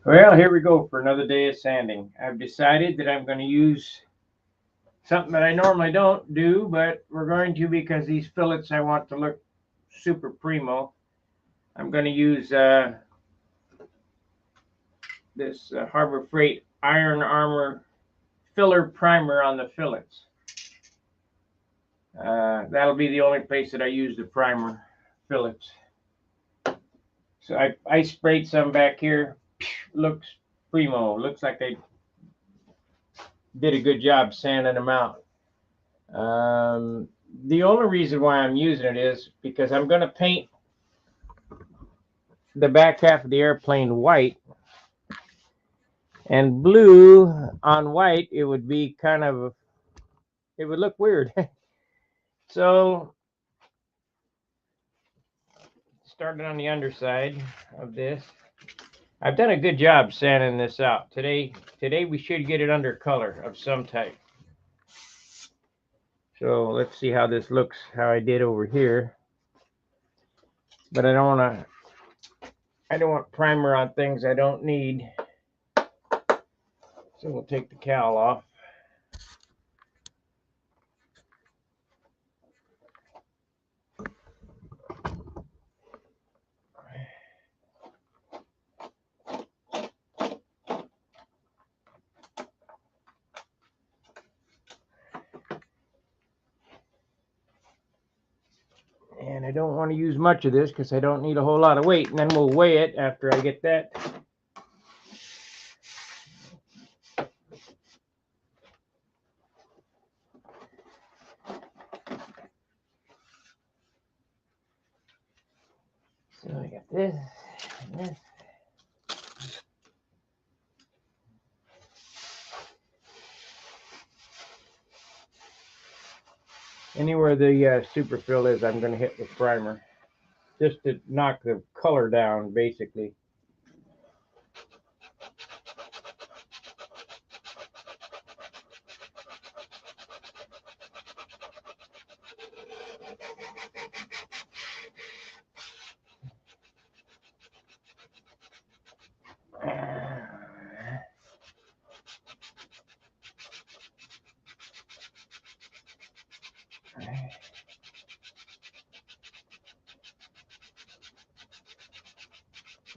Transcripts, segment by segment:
Well, here we go for another day of sanding. I've decided that I'm going to use something that I normally don't do, but we're going to because these fillets I want to look super primo. I'm going to use this Harbor Freight Iron Armor filler primer on the fillets. That'll be the only place that I use the primer fillets. So I sprayed some back here. Looks primo. Looks like they did a good job sanding them out. The only reason why I'm using it is because I'm going to paint the back half of the airplane white, and blue on white, it would be it would look weird. So starting on the underside of this, I've done a good job sanding this out. Today we should get it under color of some type. So let's see how this looks, how I did over here. But I don't want primer on things I don't need. So we'll take the cowl off. And I don't want to use much of this because I don't need a whole lot of weight. And then we'll weigh it after I get that. So I got this and this. Anywhere the superfill is, I'm going to hit with primer. Just to knock the color down, basically.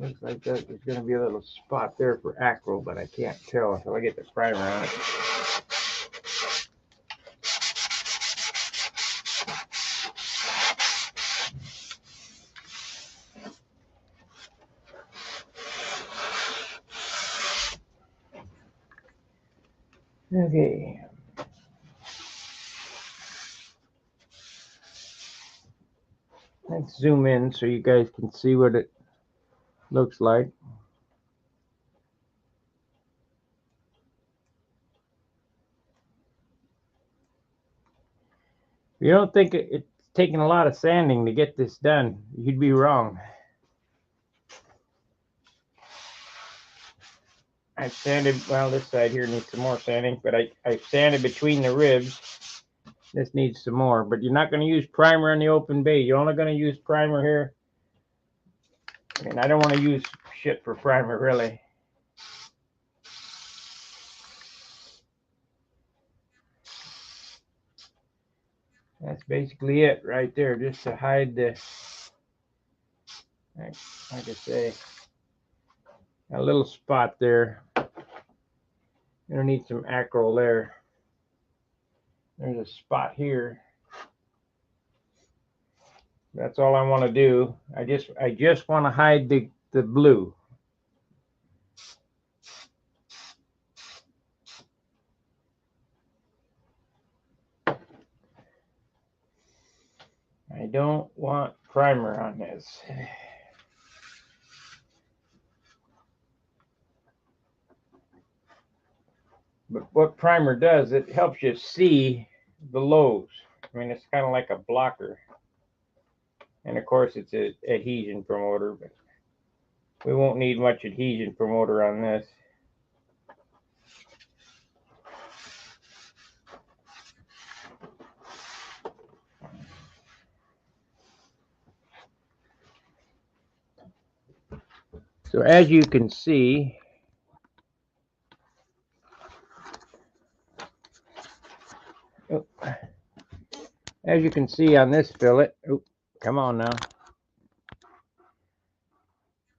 Looks like there's going to be a little spot there for acryl, but I can't tell until I get the primer on it. Okay. Let's zoom in so you guys can see what it looks like. If you don't think it's taking a lot of sanding to get this done, you'd be wrong. I've sanded, well, this side here needs some more sanding, but I've sanded between the ribs. This needs some more, but you're not going to use primer in the open bay. You're only going to use primer here. I mean, I don't want to use shit for primer, really. That's basically it right there, just to hide the, like I say, a little spot there. You're going to need some acryl there. There's a spot here. That's all I want to do. I just want to hide the blue. I don't want primer on this. But what primer does, it helps you see the lows. I mean, it's kind of like a blocker. And of course, it's an adhesion promoter, but we won't need much adhesion promoter on this. So as you can see, As you can see on this fillet, oh, come on now.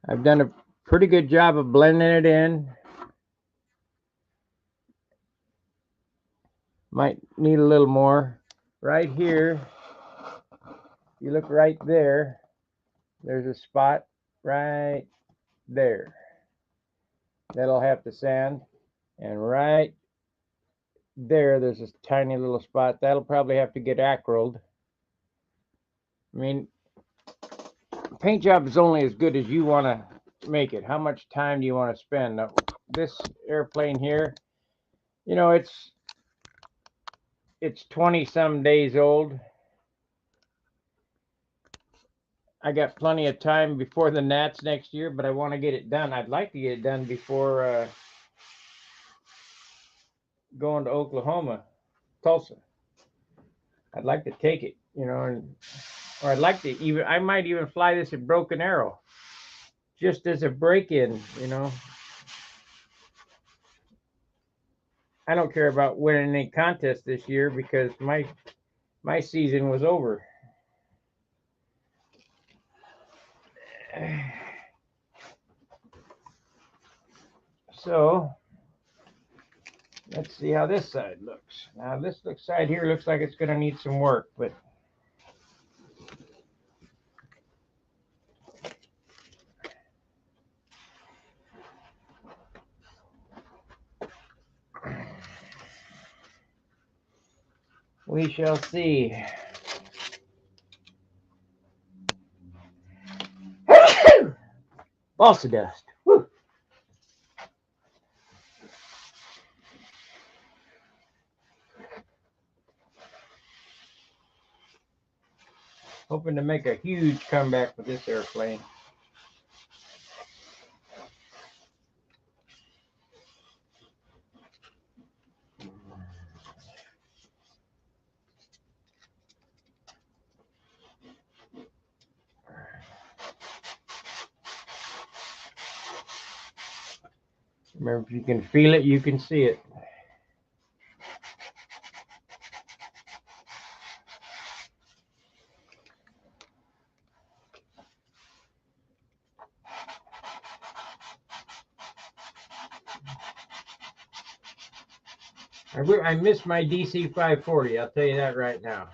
I've done a pretty good job of blending it in. Might need a little more. Right here, you look right there, there's a spot right there. That'll have to sand. And right there's a tiny little spot. That'll probably have to get acryled. I mean, paint job is only as good as you want to make it. How much time do you want to spend? Now, this airplane here, you know, it's 20 some days old. I got plenty of time before the Nats next year, but I want to get it done. I'd like to get it done before going to Oklahoma, Tulsa. I'd like to take it, you know, or I'd like to I might even fly this at Broken Arrow, just as a break-in, you know. I don't care about winning any contest this year because my season was over. So let's see how this side looks. Now this side here looks like it's going to need some work, but we shall see. Balsa dust. Woo. Hoping to make a huge comeback with this airplane. Remember, if you can feel it, you can see it. I miss my DC 540, I'll tell you that right now.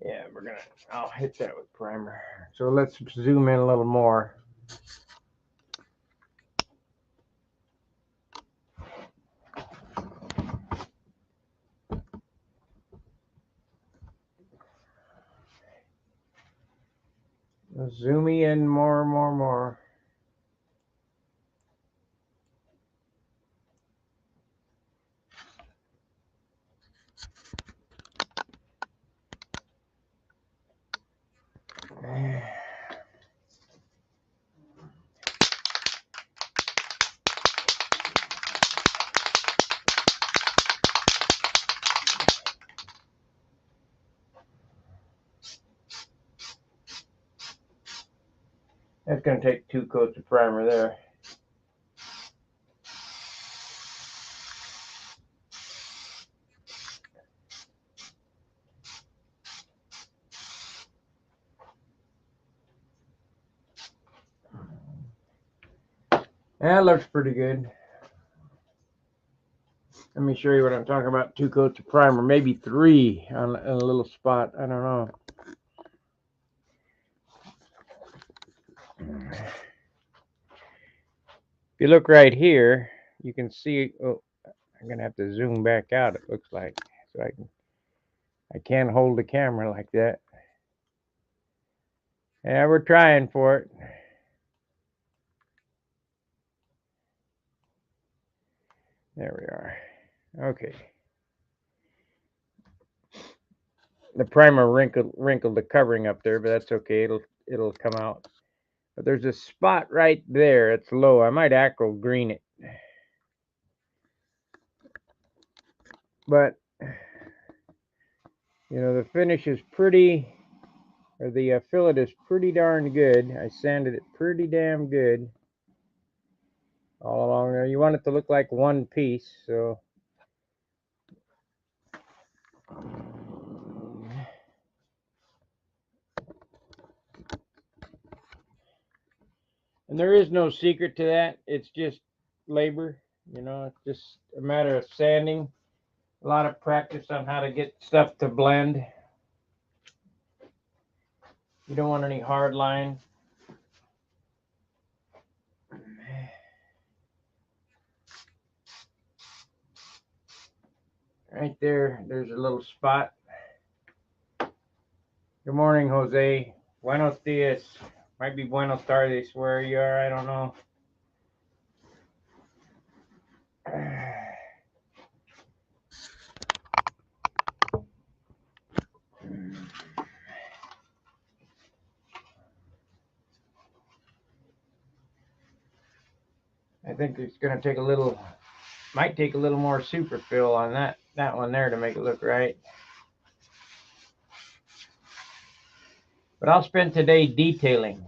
Yeah, I'll hit that with primer. So let's zoom in a little more. Zoom in more. That's going to take 2 coats of primer there. That looks pretty good. Let me show you what I'm talking about. 2 coats of primer, maybe 3 on a little spot. I don't know. If you look right here, you can see. Oh, I'm gonna have to zoom back out. It looks like so I can't hold the camera like that. Yeah, we're trying for it. There we are. Okay. The primer wrinkled the covering up there, but that's okay. It'll come out. But there's a spot right there. It's low. I might acryl green it. But You know, the finish is pretty, or the fillet is pretty darn good. I sanded it pretty damn good all along there. You want it to look like one piece, so. And there is no secret to that. It's just labor, you know, it's just a matter of sanding. A lot of practice on how to get stuff to blend. You don't want any hard line. Right there, there's a little spot. Good morning, Jose. Buenos dias. Might be buenos tardes where you are, I don't know. I think it's going to take a little, might take a little more super fill on that one there to make it look right. But I'll spend today detailing.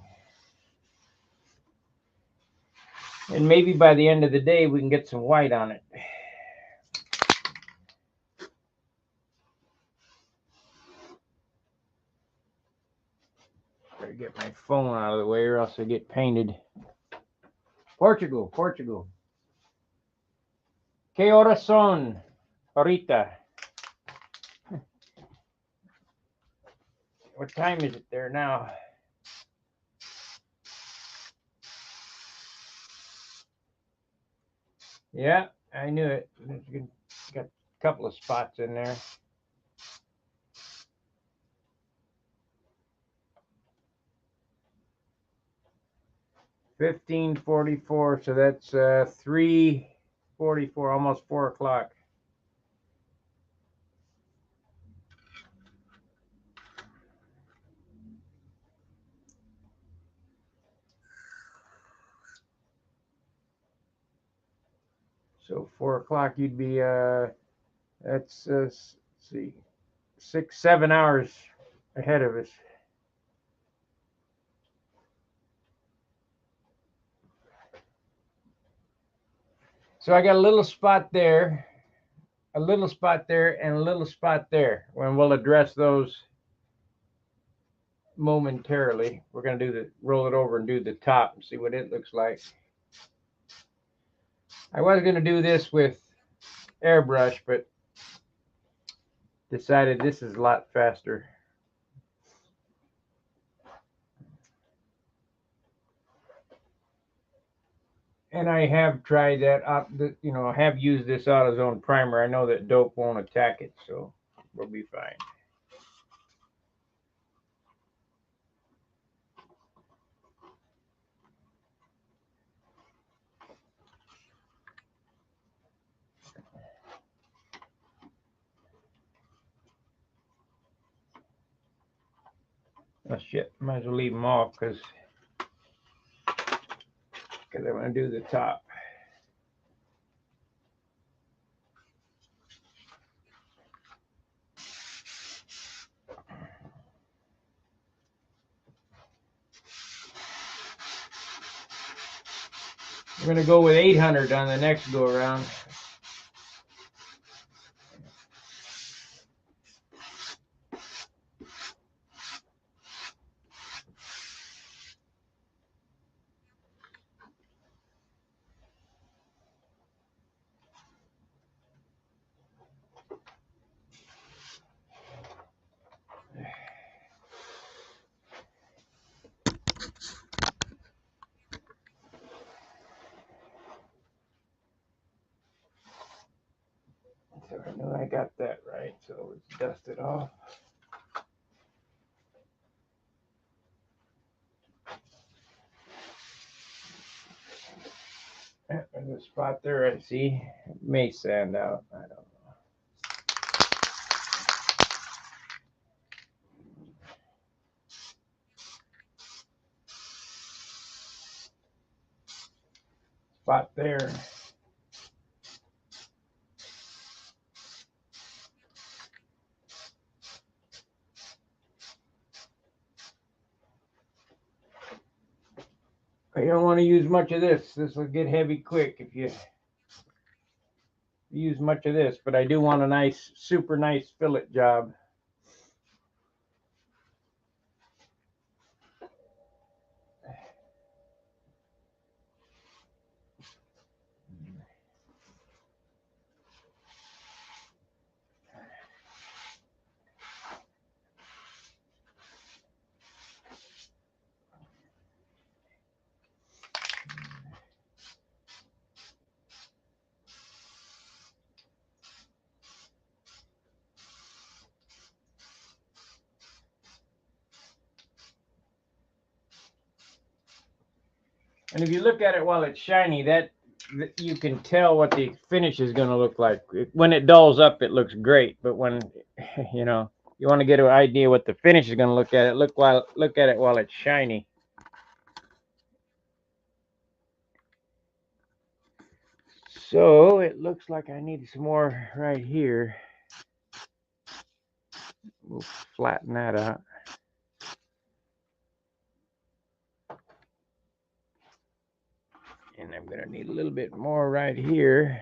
And maybe by the end of the day, we can get some white on it. Better get my phone out of the way or else I get painted. Portugal, Portugal. Que horas son ahorita? What time is it there now? Yeah, I knew it. Got a couple of spots in there. $15.44, so that's 3:44, almost 4 o'clock. So 4 o'clock, you'd be that's let's see, 6-7 hours ahead of us. So I got a little spot there, a little spot there, and a little spot there. When we'll address those momentarily. We're going to do roll it over and do the top and see what it looks like. I was going to do this with airbrush, but decided this is a lot faster. And I have tried that, you know, I have used this AutoZone primer. I know that dope won't attack it, so we'll be fine. Oh shit, might as well leave them off because I'm going to do the top. I'm going to go with 800 on the next go around. So I know I got that right, so let's dust it off. There's a spot there I see. It may sand out. I don't know. Spot there. You don't want to use much of this. This will get heavy quick if you use much of this, but I do want a nice, super nice fillet job. And if you look at it while it's shiny, that you can tell what the finish is going to look like. When it dulls up, it looks great, but when you know you want to get an idea what the finish is going to look at it, look at it while it's shiny. So it looks like I need some more right here. We'll flatten that out. And I'm going to need a little bit more right here.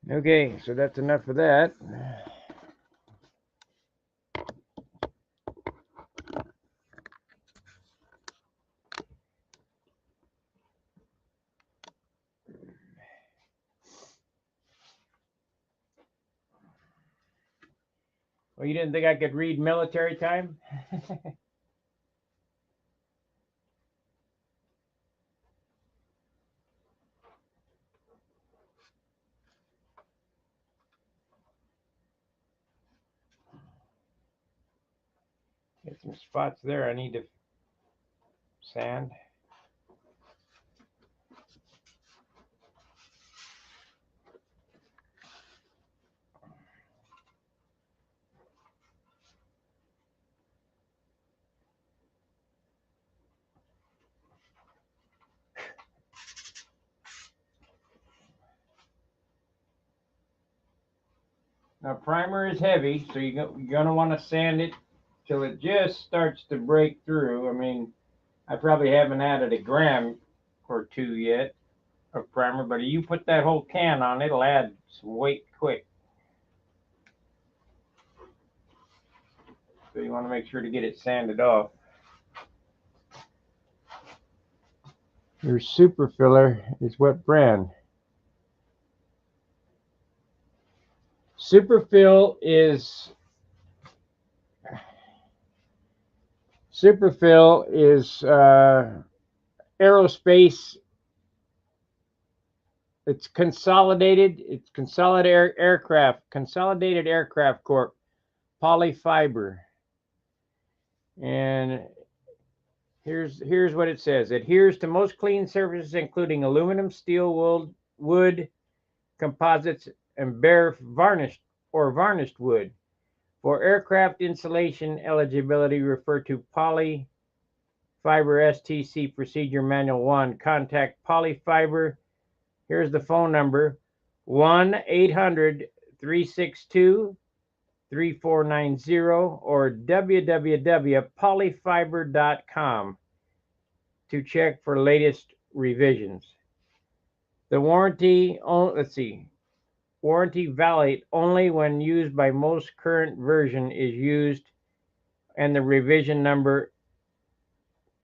Okay, so that's enough of that. Well, you didn't think I could read military time? Get some spots there I need to sand. Now primer is heavy, so you're going to want to sand it till it just starts to break through. I mean, I probably haven't added a gram or two yet of primer, but if you put that whole can on, it'll add some weight quick. So you want to make sure to get it sanded off. Your super filler is what brand? Superfill is aerospace. It's consolidated. It's Consolidated Aircraft Corp. Polyfiber. And here's what it says. Adheres to most clean surfaces, including aluminum, steel, wood, composites, and bare varnished wood. For aircraft insulation eligibility, refer to Polyfiber STC Procedure Manual 1. Contact Polyfiber. Here's the phone number, 1-800-362-3490 or www.polyfiber.com to check for latest revisions. The warranty, warranty valid only when used by most current version is used, and the revision number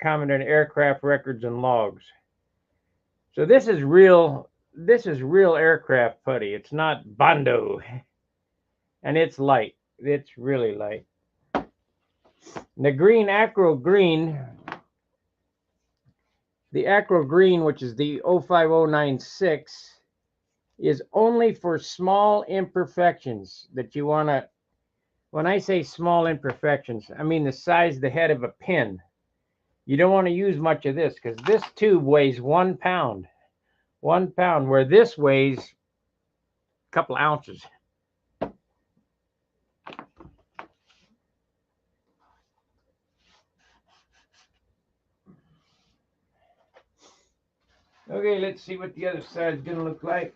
commented on aircraft records and logs. So this is real aircraft putty. It's not Bondo. And it's light. It's really light. The Acro Green, which is the 05096, is only for small imperfections that you want to, when I say small imperfections, I mean the size of the head of a pin. You don't want to use much of this because this tube weighs 1 pound. 1 pound, where this weighs a couple ounces. Okay, let's see what the other side is going to look like.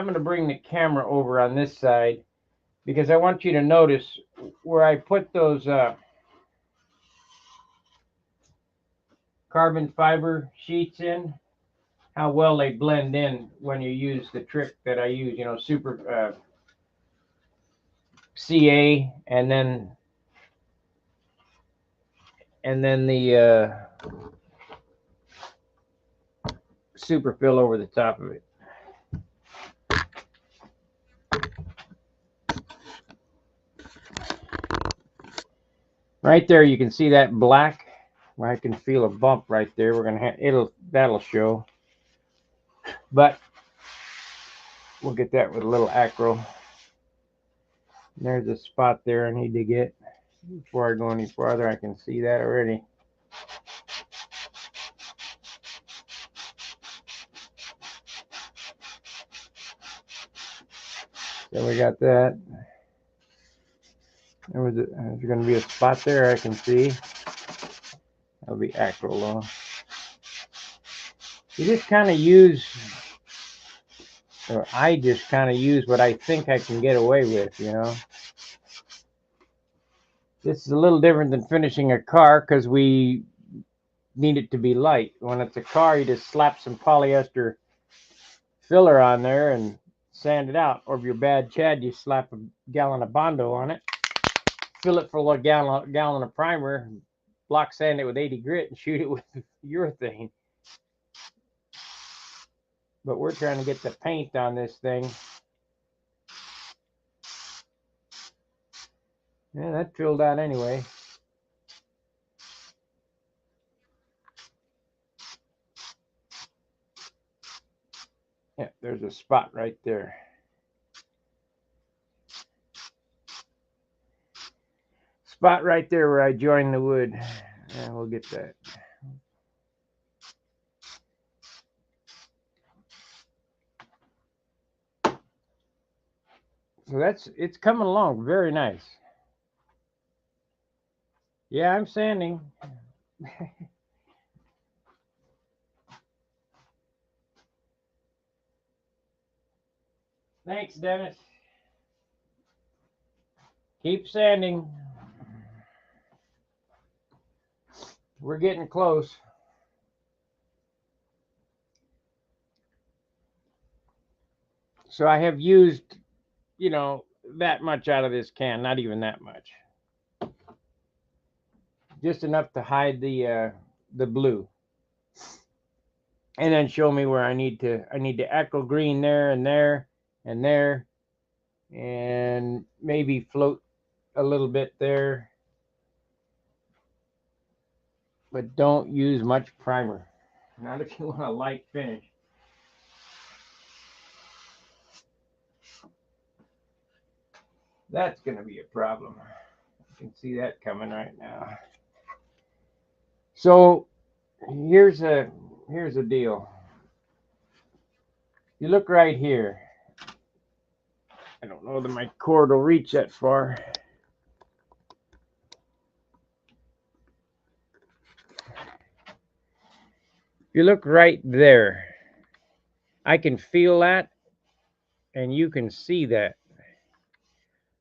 I'm going to bring the camera over on this side because I want you to notice where I put those carbon fiber sheets in, how well they blend in when you use the trick that I use, you know, super CA and then the super fill over the top of it. Right there, you can see that black where I can feel a bump right there. We're gonna that'll show, but we'll get that with a little acro. There's a spot there I need to get before I go any farther. I can see that already. So we got that. There's going to be a spot there I can see. That'll be acro though. You just kind of use, or I just kind of use what I think I can get away with, you know. This is a little different than finishing a car because we need it to be light. When it's a car, you just slap some polyester filler on there and sand it out. Or if you're bad Chad, you slap a gallon of Bondo on it, fill it full of a gallon of primer, block sand it with 80 grit, and shoot it with urethane. But we're trying to get the paint on this thing. Yeah, that filled out anyway. Yeah, there's a spot right there. Spot right there where I joined the wood. And we'll get that. So it's coming along very nice. Yeah, I'm sanding. Thanks, Dennis. Keep sanding. We're getting close. So I have used, you know, that much out of this can, not even that much. Just enough to hide the blue. And then show me where I need to acro green there and there and there, and maybe float a little bit there, but don't use much primer, not if you want a light finish. That's going to be a problem. You can see that coming right now. So here's a deal. You look right here. I don't know that my cord will reach that far. If you look right there, I can feel that, and you can see that.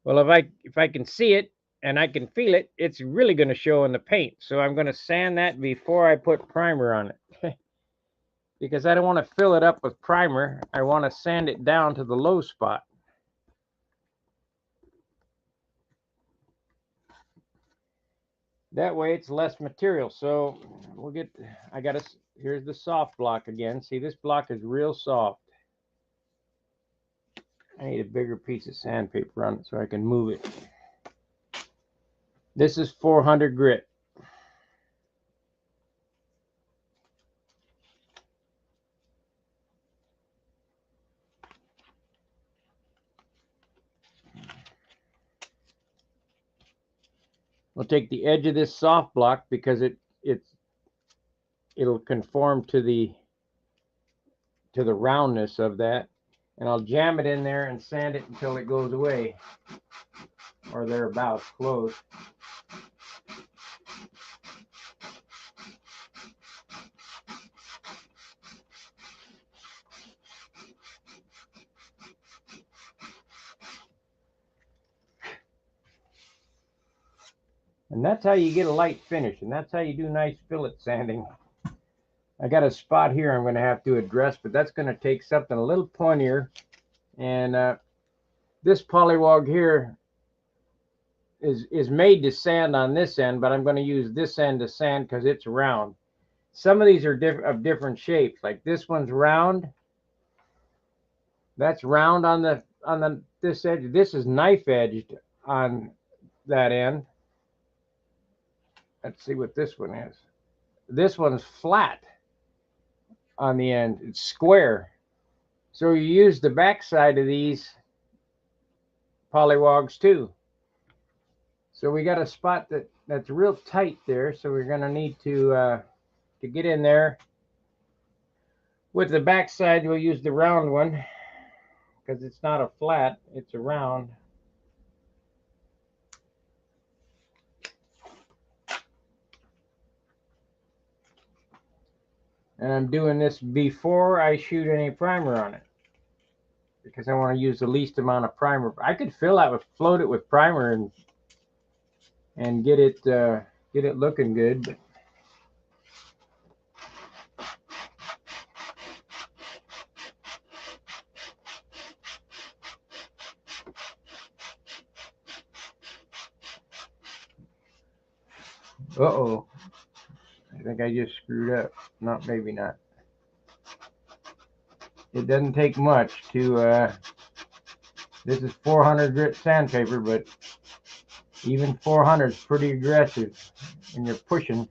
Well, if I can see it and I can feel it, it's really going to show in the paint. So I'm going to sand that before I put primer on it. Because I don't want to fill it up with primer. I want to sand it down to the low spot. That way it's less material. So we'll get, here's the soft block again. See, this block is real soft. I need a bigger piece of sandpaper on it so I can move it. This is 400 grit. We'll take the edge of this soft block because it'll conform to the roundness of that, and I'll jam it in there and sand it until it goes away, or thereabouts, close. And that's how you get a light finish, and that's how you do nice fillet sanding. I got a spot here I'm going to have to address, but that's going to take something a little pointier. And this polywog here is made to sand on this end, but I'm going to use this end to sand because it's round. Some of these are of different shapes. Like this one's round. That's round on this edge. This is knife edged on that end. Let's see what this one is. This one's flat on the end. It's square. So you use the back side of these polywogs too. So we got a spot that's real tight there. So we're going to need to get in there. With the back side, we'll use the round one because it's not a flat, it's a round. And I'm doing this before I shoot any primer on it because I want to use the least amount of primer. I could float it with primer and get it looking good. But uh-oh, I think I just screwed up. No, maybe not. It doesn't take much to, this is 400 grit sandpaper, but even 400 is pretty aggressive when you're pushing.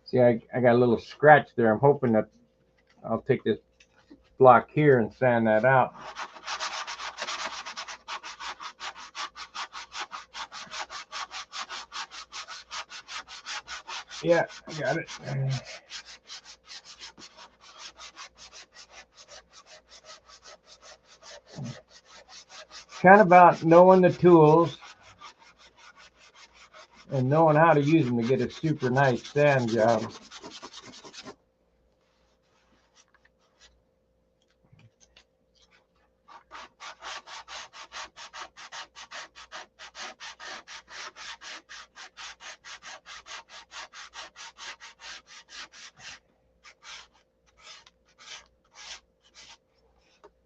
See, I got a little scratch there. I'm hoping that I'll take this block here and sand that out. Yeah, I got it. Kind of about knowing the tools and knowing how to use them to get a super nice sand job.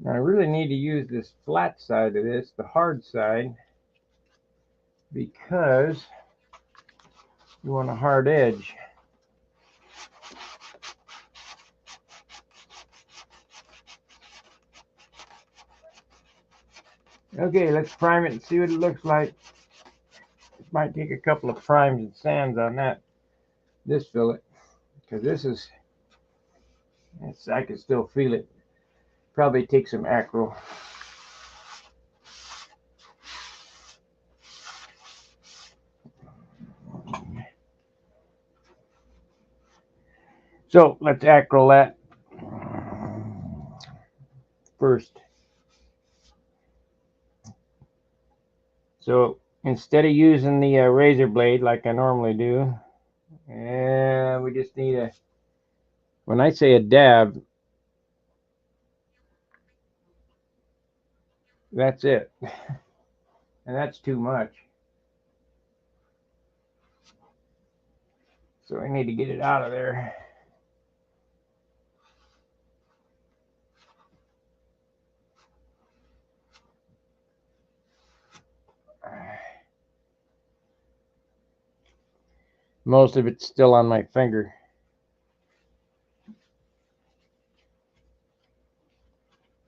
Now I really need to use this flat side of this, the hard side, because you want a hard edge. Okay, let's prime it and see what it looks like. It might take a couple of primes and sands on this fillet, because I can still feel it. Probably take some acro. So let's acro that first. So instead of using the razor blade like I normally do, we just need when I say a dab, that's it. And that's too much. So I need to get it out of there. Most of it's still on my finger.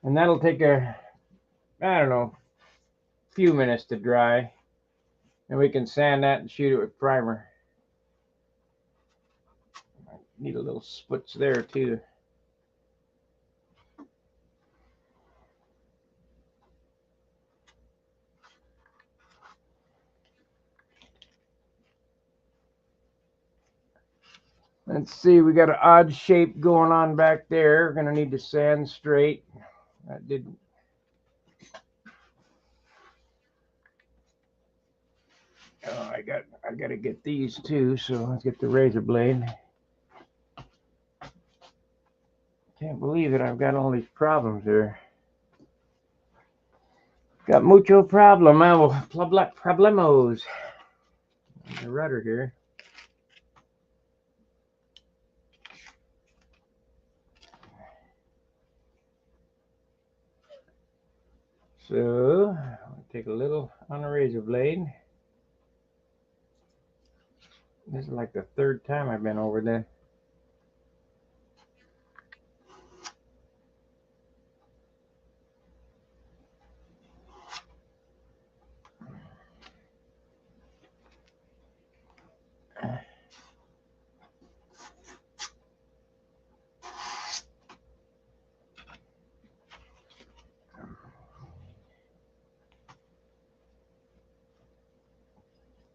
And that'll take I don't know, few minutes to dry. And we can sand that and shoot it with primer. Need a little splits there too. Let's see, we got an odd shape going on back there. We're gonna need to sand straight. That didn't. Oh, I gotta get these too, so let's get the razor blade. Can't believe it, I've got all these problems here. Got mucho problemos. The rudder here. So I'll take a little on a razor blade. This is like the third time I've been over there.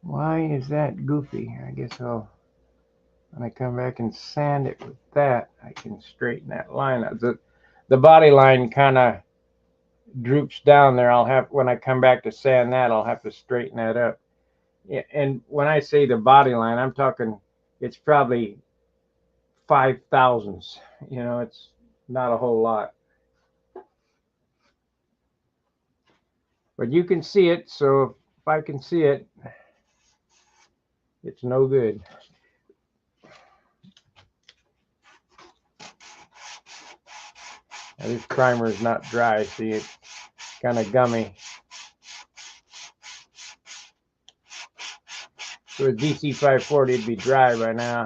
Why is that goofy? I guess when I come back and sand it with that, I can straighten that line out. The body line kind of droops down there. When I come back to sand that, I'll have to straighten that up. Yeah, and when I say the body line, I'm talking, it's probably 5 thousandths. It's not a whole lot. But you can see it, so if I can see it, it's no good. Now, this primer is not dry, see, it's kind of gummy. So with DC 540, it'd be dry by now.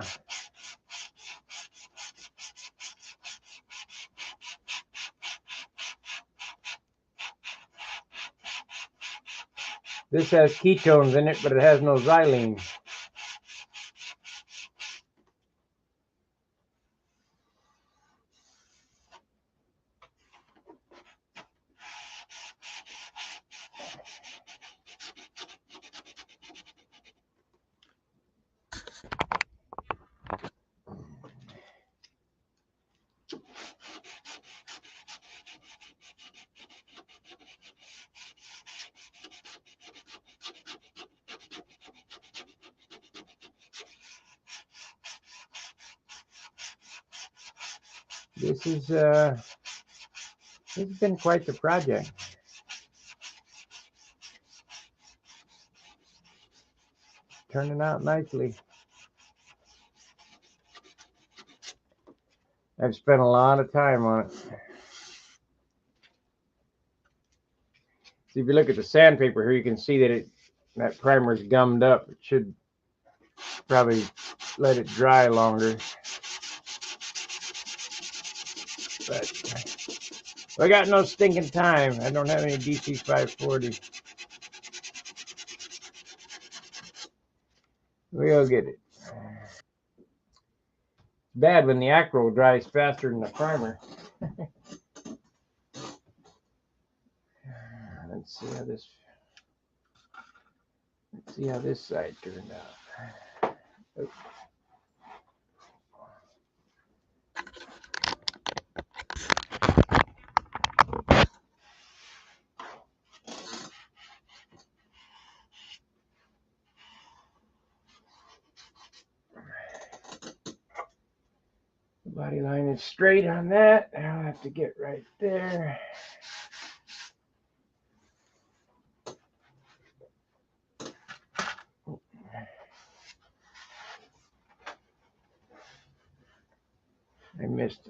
This has ketones in it, but it has no xylene. This has been quite the project. Turning out nicely. I've spent a lot of time on it. See, if you look at the sandpaper here, you can see that primer is gummed up. It should probably let it dry longer. But I got no stinking time. I don't have any DC 540. We'll get it. Bad when the acro dries faster than the primer. Let's see how this side turned out. Oops. The body line is straight on that. I'll have to get right there. I missed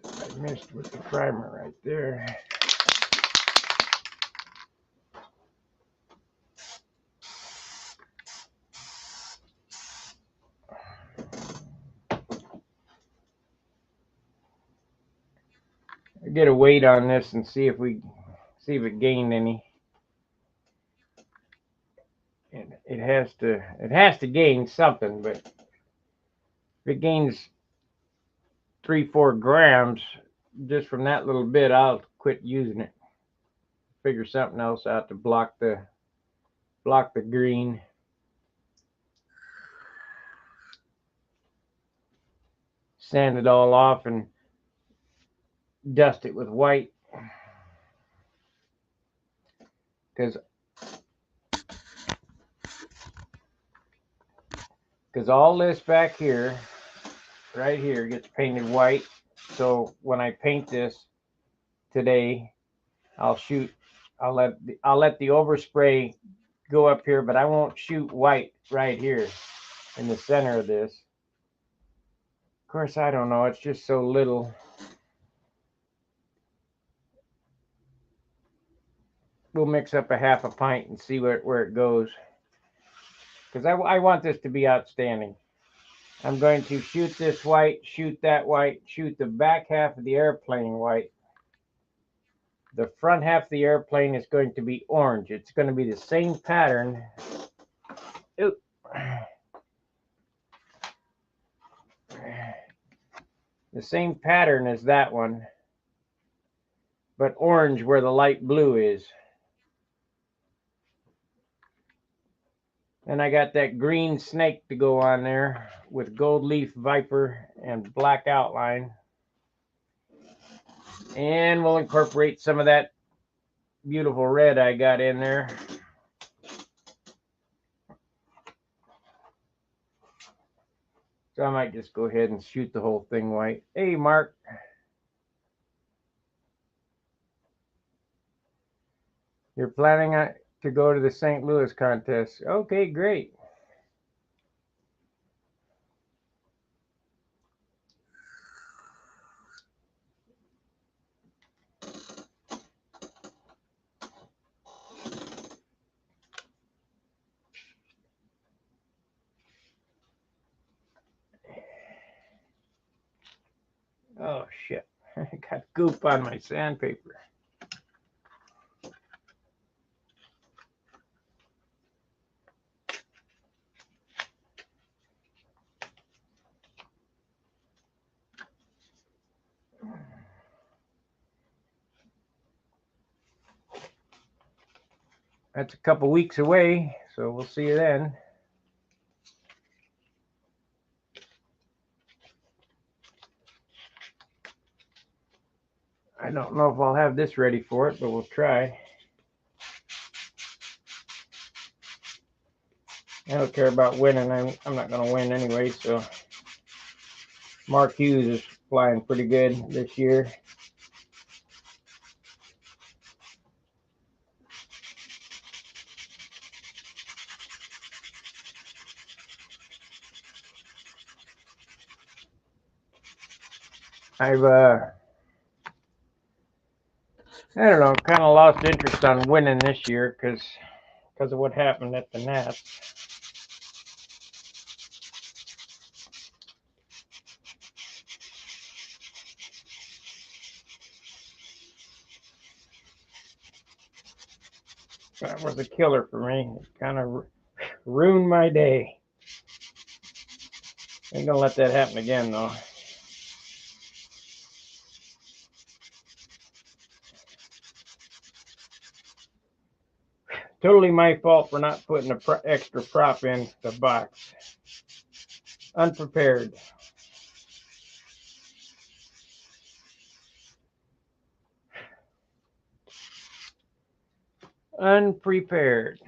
with the primer right there. I'll get a weight on this and see if it gained any. And it has to gain something, but if it gains 3-4 grams just from that little bit, I'll quit using it. Figure something else out to block the green. Sand it all off and dust it with white, because all this back here, right here, gets painted white. So when I paint this today, I'll shoot I'll let the overspray go up here, but I won't shoot white right here in the center of this. Of course, I don't know. It's just so little. We'll mix up a half a pint and see where it goes. Because I want this to be outstanding. I'm going to shoot this white, shoot that white, shoot the back half of the airplane white. The front half of the airplane is going to be orange. It's going to be the same pattern. Ooh. The same pattern as that one, but orange where the light blue is. And I got that green snake to go on there with gold leaf VIPER and black outline. And we'll incorporate some of that beautiful red I got in there. So I might just go ahead and shoot the whole thing white. Hey, Mark. You're planning to go to the St. Louis contest. Okay, great. Oh, shit. I got goop on my sandpaper. That's a couple weeks away, so we'll see you then. I don't know if I'll have this ready for it, but we'll try. I don't care about winning. I'm not going to win anyway, so Mark Hughes is flying pretty good this year. I've I don't know, kind of lost interest on winning this year because of what happened at the Nats. That was a killer for me. It kind of ruined my day. Ain't gonna let that happen again, though. Totally my fault for not putting an extra prop in the box. Unprepared. Unprepared.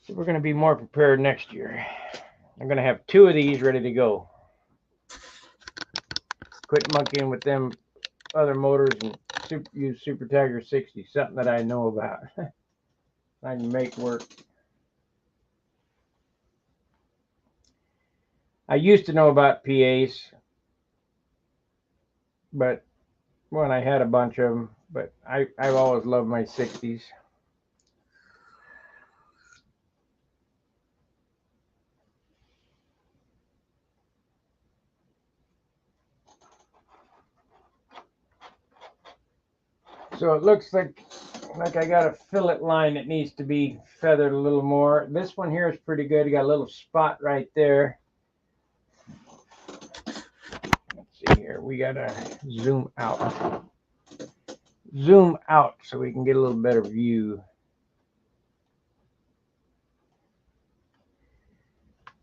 So we're going to be more prepared next year. I'm going to have 2 of these ready to go. Quit monkeying with them other motors and use Super Tiger 60, something that I know about. I can make work. I used to know about PAs, but when I had a bunch of them, but I've always loved my 60s. So it looks like I got a fillet line that needs to be feathered a little more. This one here is pretty good. You got a little spot right there. Let's see here. We got to zoom out. Zoom out so we can get a little better view.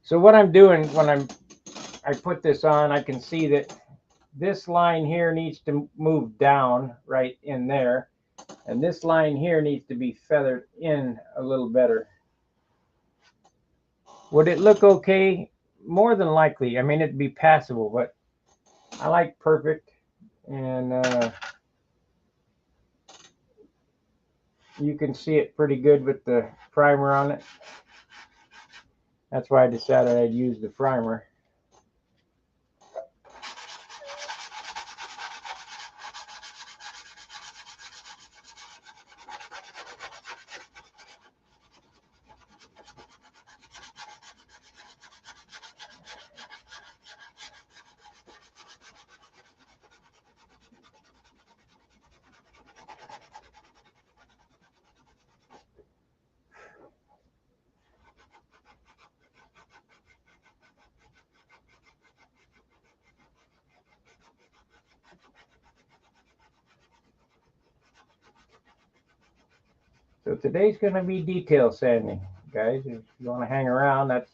So what I'm doing when I put this on, I can see that this line here needs to move down right in there. And this line here needs to be feathered in a little better. Would it look okay? More than likely. I mean, it'd be passable, but I like perfect. And you can see it pretty good with the primer on it. That's why I decided I'd use the primer. So today's going to be detail sanding, guys. If you want to hang around, that's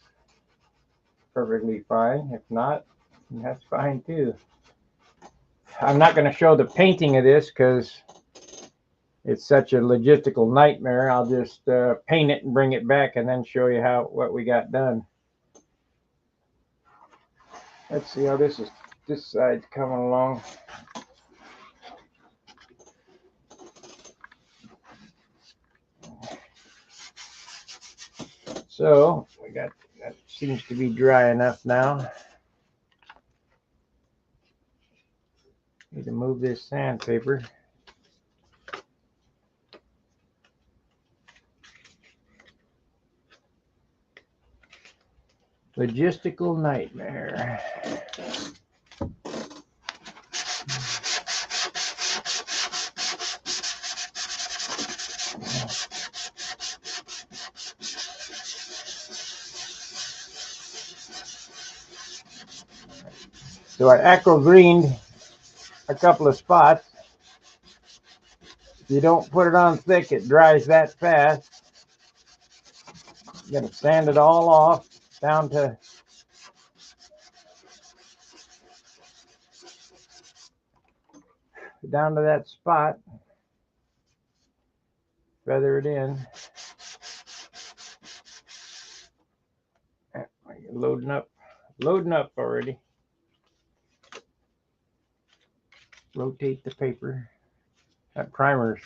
perfectly fine. If not, that's fine too. I'm not going to show the painting of this because it's such a logistical nightmare. I'll just paint it and bring it back and then show you what we got done. Let's see how this side's coming along. So we got that, seems to be dry enough now. Need to move this sandpaper. Logistical nightmare. So I aqua greened a couple of spots. If you don't put it on thick, it dries that fast. You're gonna sand it all off down to that spot. Feather it in. Loading up already. Rotate the paper. That primer's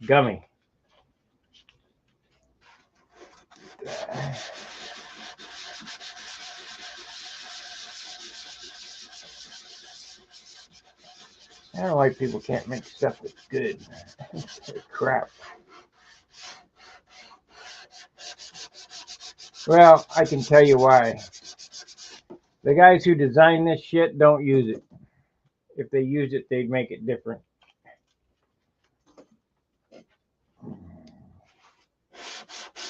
gummy. I don't know why people can't make stuff that's good. Crap. Well, I can tell you why. The guys who design this shit don't use it. If they use it, they'd make it different.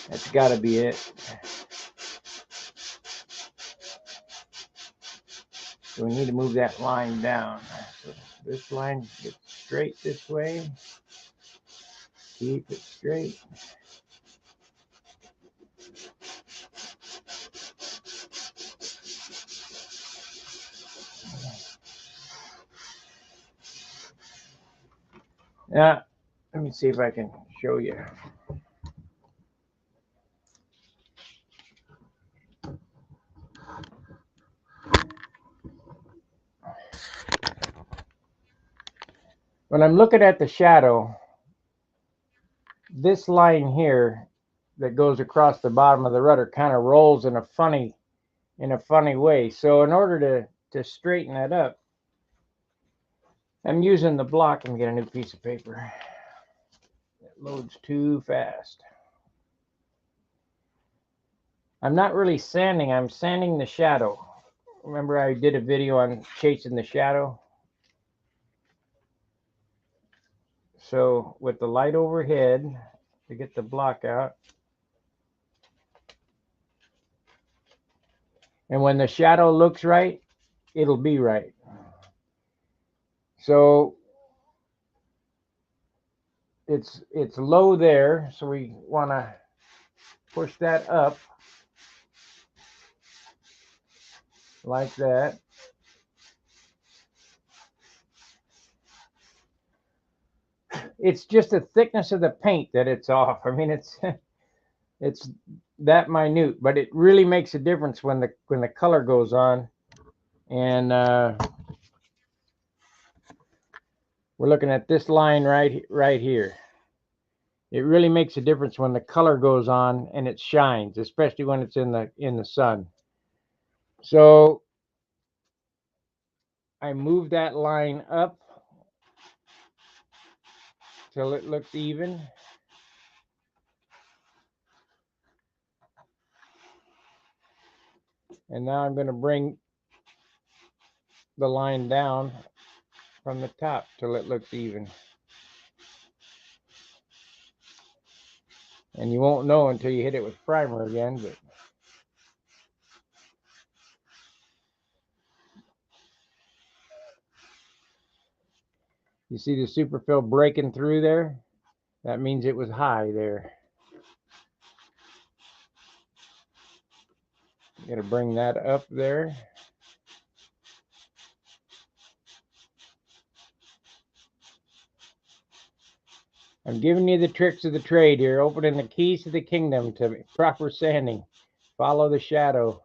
That's got to be it. So we need to move that line down. So this line gets straight this way. Keep it straight. Now, let me see if I can show you. When I'm looking at the shadow, this line here that goes across the bottom of the rudder kind of rolls in a funny way. So in order to straighten that up, I'm using the block. Let me get a new piece of paper. It loads too fast. I'm not really sanding, I'm sanding the shadow. Remember I did a video on chasing the shadow? So with the light overhead, to get the block out. And when the shadow looks right, it'll be right. So it's low there, so we want to push that up like that. It's just the thickness of the paint that it's off. I mean, it's that minute, but it really makes a difference when the color goes on. And we're looking at this line right here. It really makes a difference when the color goes on and it shines, especially when it's in the sun. So I move that line up till it looks even. And now I'm going to bring the line down from the top till it looks even. And you won't know until you hit it with primer again, but you see the superfill breaking through there? That means it was high there. Got to bring that up there. I'm giving you the tricks of the trade here, opening the keys to the kingdom to proper sanding. Follow the shadow.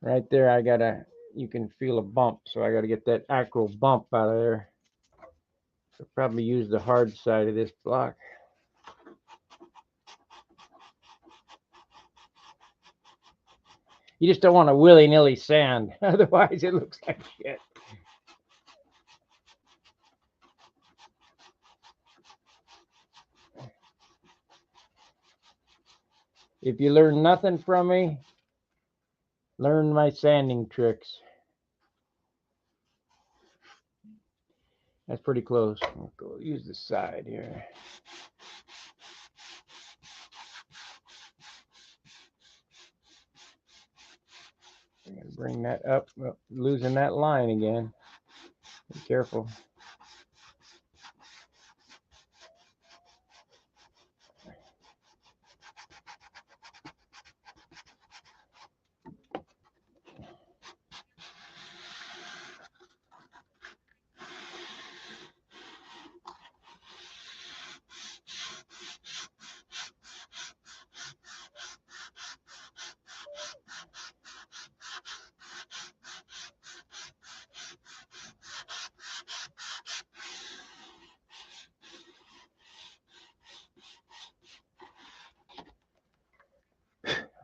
Right there, you can feel a bump, so I gotta get that acryl bump out of there. I'll probably use the hard side of this block. You just don't want to willy-nilly sand, otherwise it looks like shit. If you learn nothing from me, learn my sanding tricks. That's pretty close. I'll go use the side here. I'm gonna bring that up. Oh, losing that line again. Be careful.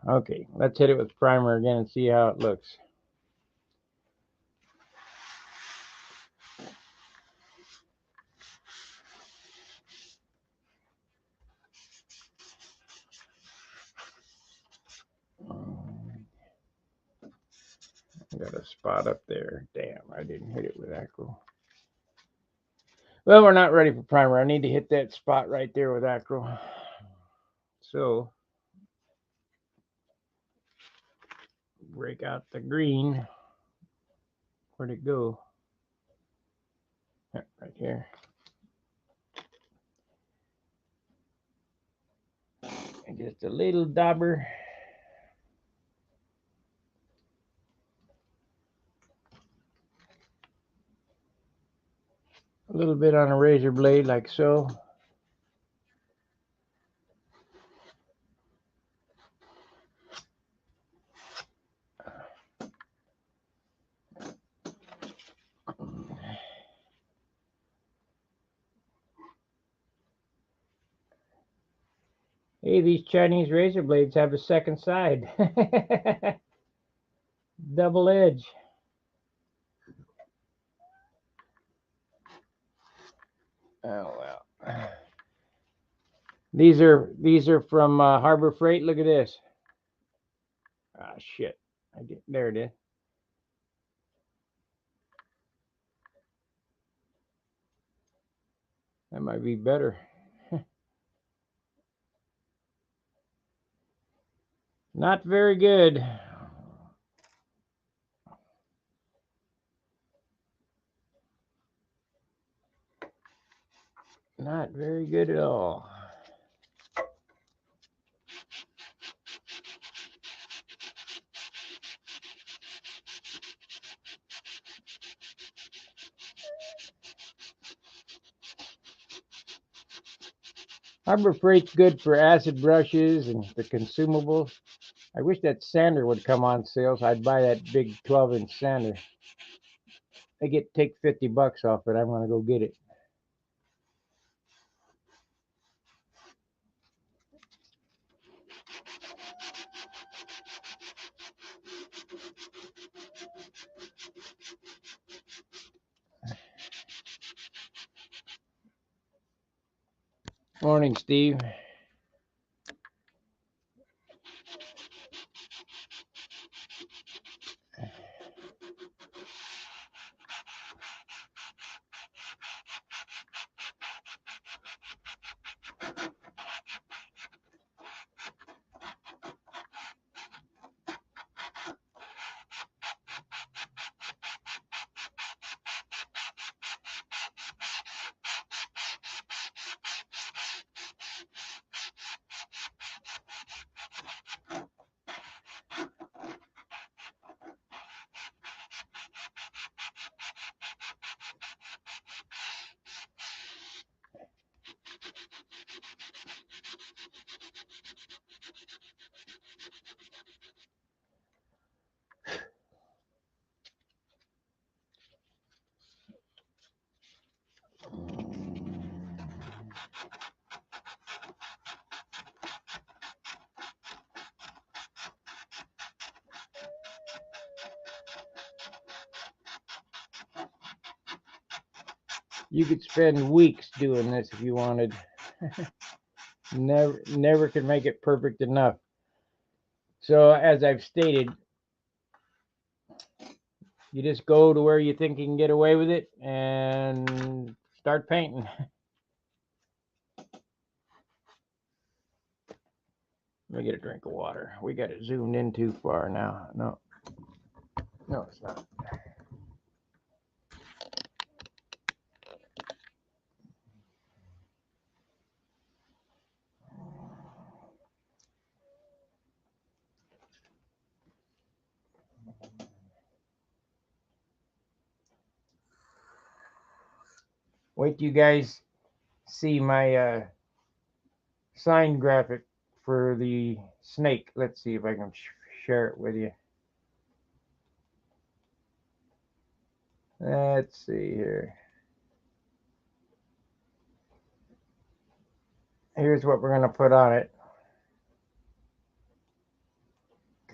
Okay, let's hit it with primer again and see how it looks. I got a spot up there. Damn, I didn't hit it with acryl. Well, we're not ready for primer. I need to hit that spot right there with acryl. So, break out the green. Where'd it go? Yeah, right here. And just a little dauber. A little bit on a razor blade, like so. Hey, these Chinese razor blades have a second side. Double edge. Oh well. These are from Harbor Freight. Look at this. Ah, shit. There it is. That might be better. Not very good. Not very good at all. Harbor Freight's good for acid brushes and the consumables. I wish that sander would come on sale, so I'd buy that big 12-inch sander. I take $50 off it. I'm gonna go get it. Morning, Steve. You could spend weeks doing this if you wanted. Never could make it perfect enough. So as I've stated, you just go to where you think you can get away with it and start painting. Let me get a drink of water. We got it zoomed in too far now. No, it's not. Wait till you guys see my sign graphic for the snake. Let's see if I can share it with you. Let's see here. Here's what we're going to put on it.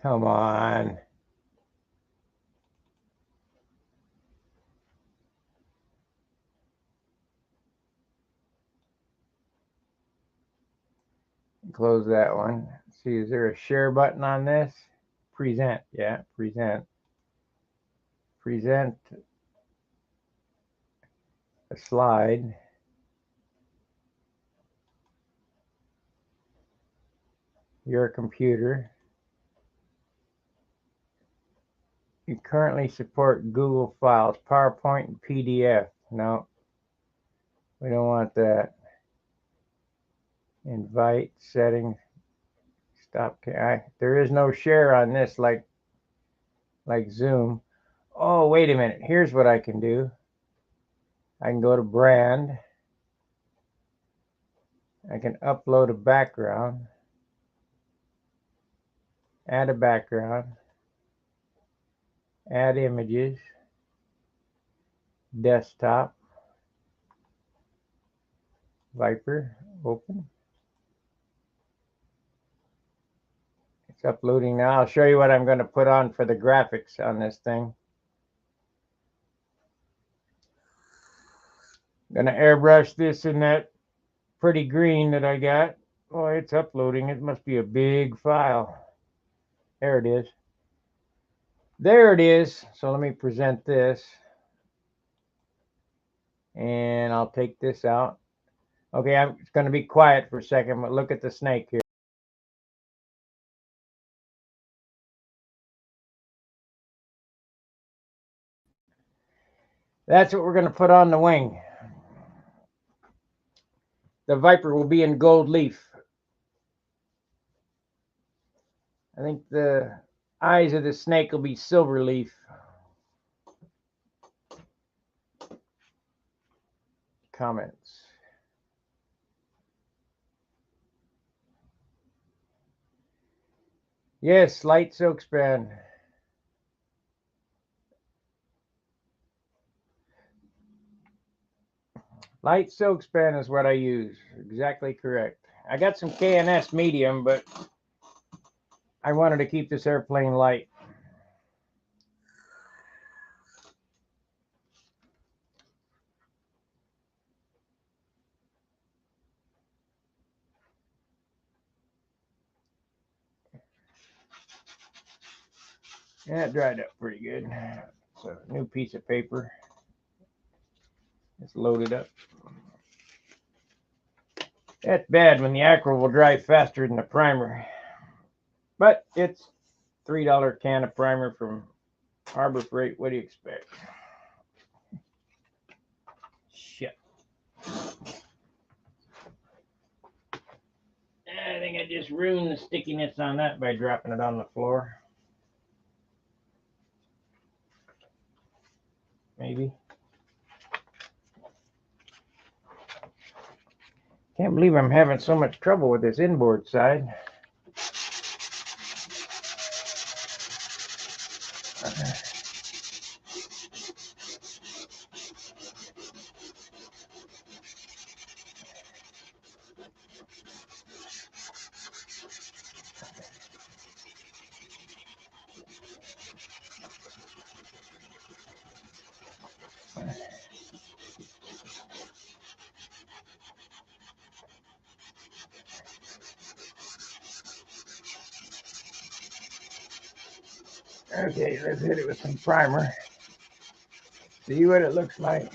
Come on. Close that one. See, is there a share button on this? Present. Yeah, present. Present a slide. Your computer. You currently support Google Files, PowerPoint, and PDF. No, we don't want that. Invite settings. Stop. There is no share on this like Zoom. Oh, wait a minute. Here's what I can do. I can go to brand. I can upload a background. Add a background. Add images. Desktop. VIPER. Open. It's uploading now. I'll show you what I'm going to put on for the graphics on this thing. I'm going to airbrush this in that pretty green that I got. Oh, it's uploading. It must be a big file. There it is. There it is. So let me present this. And I'll take this out. Okay, it's going to be quiet for a second, but look at the snake here. That's what we're going to put on the wing. The VIPER will be in gold leaf. I think the eyes of the snake will be silver leaf. Comments. Yes, light silk span. Light silk span is what I use. Exactly correct. I got some K&S medium, but I wanted to keep this airplane light. Yeah, it dried up pretty good. So, new piece of paper. It's loaded up. That's bad when the acryl will dry faster than the primer. But it's $3 can of primer from Harbor Freight. What do you expect? Shit. I think I just ruined the stickiness on that by dropping it on the floor. Maybe. Can't believe I'm having so much trouble with this inboard side. Okay, let's hit it with some primer. See what it looks like.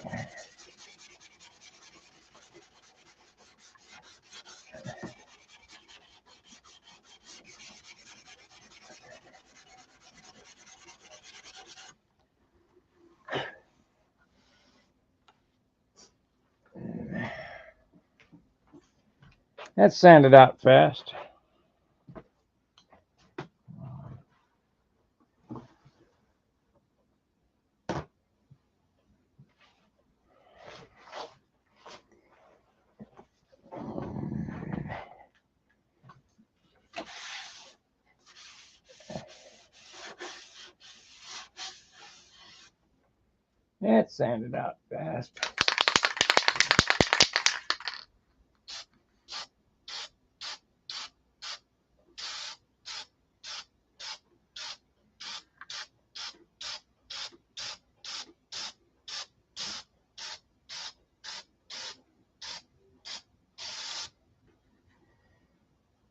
That sanded out fast. That sanded out fast.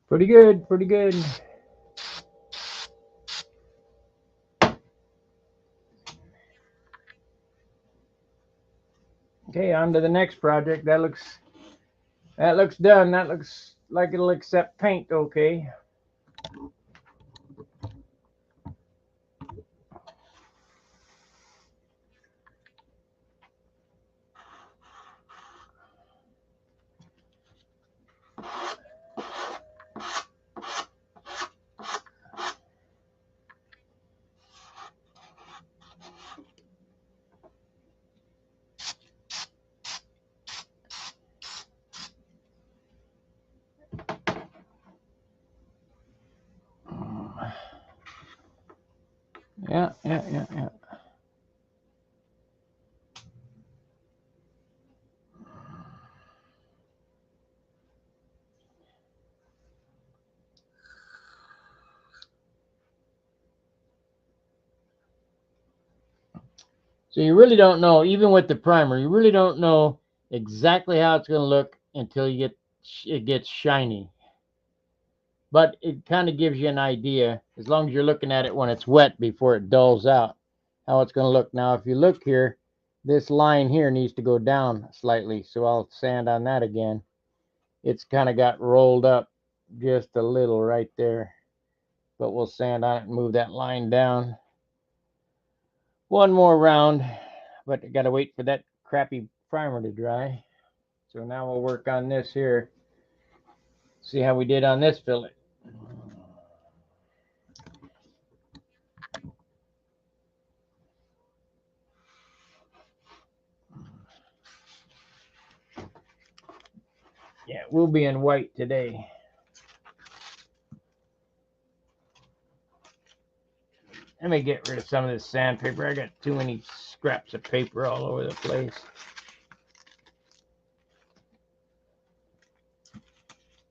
Pretty good, pretty good. Okay, on to the next project. That looks done. That looks like it'll accept paint okay. Yeah. So you really don't know, even with the primer, you really don't know exactly how it's going to look until it gets shiny. But it kind of gives you an idea, as long as you're looking at it when it's wet before it dulls out, how it's going to look. Now, if you look here, this line here needs to go down slightly, so I'll sand on that again. It's kind of got rolled up just a little right there, but we'll sand on it and move that line down. One more round, but I got to wait for that crappy primer to dry. So now we'll work on this here. See how we did on this fillet. Yeah, we'll be in white today. Let me get rid of some of this sandpaper. I got too many scraps of paper all over the place.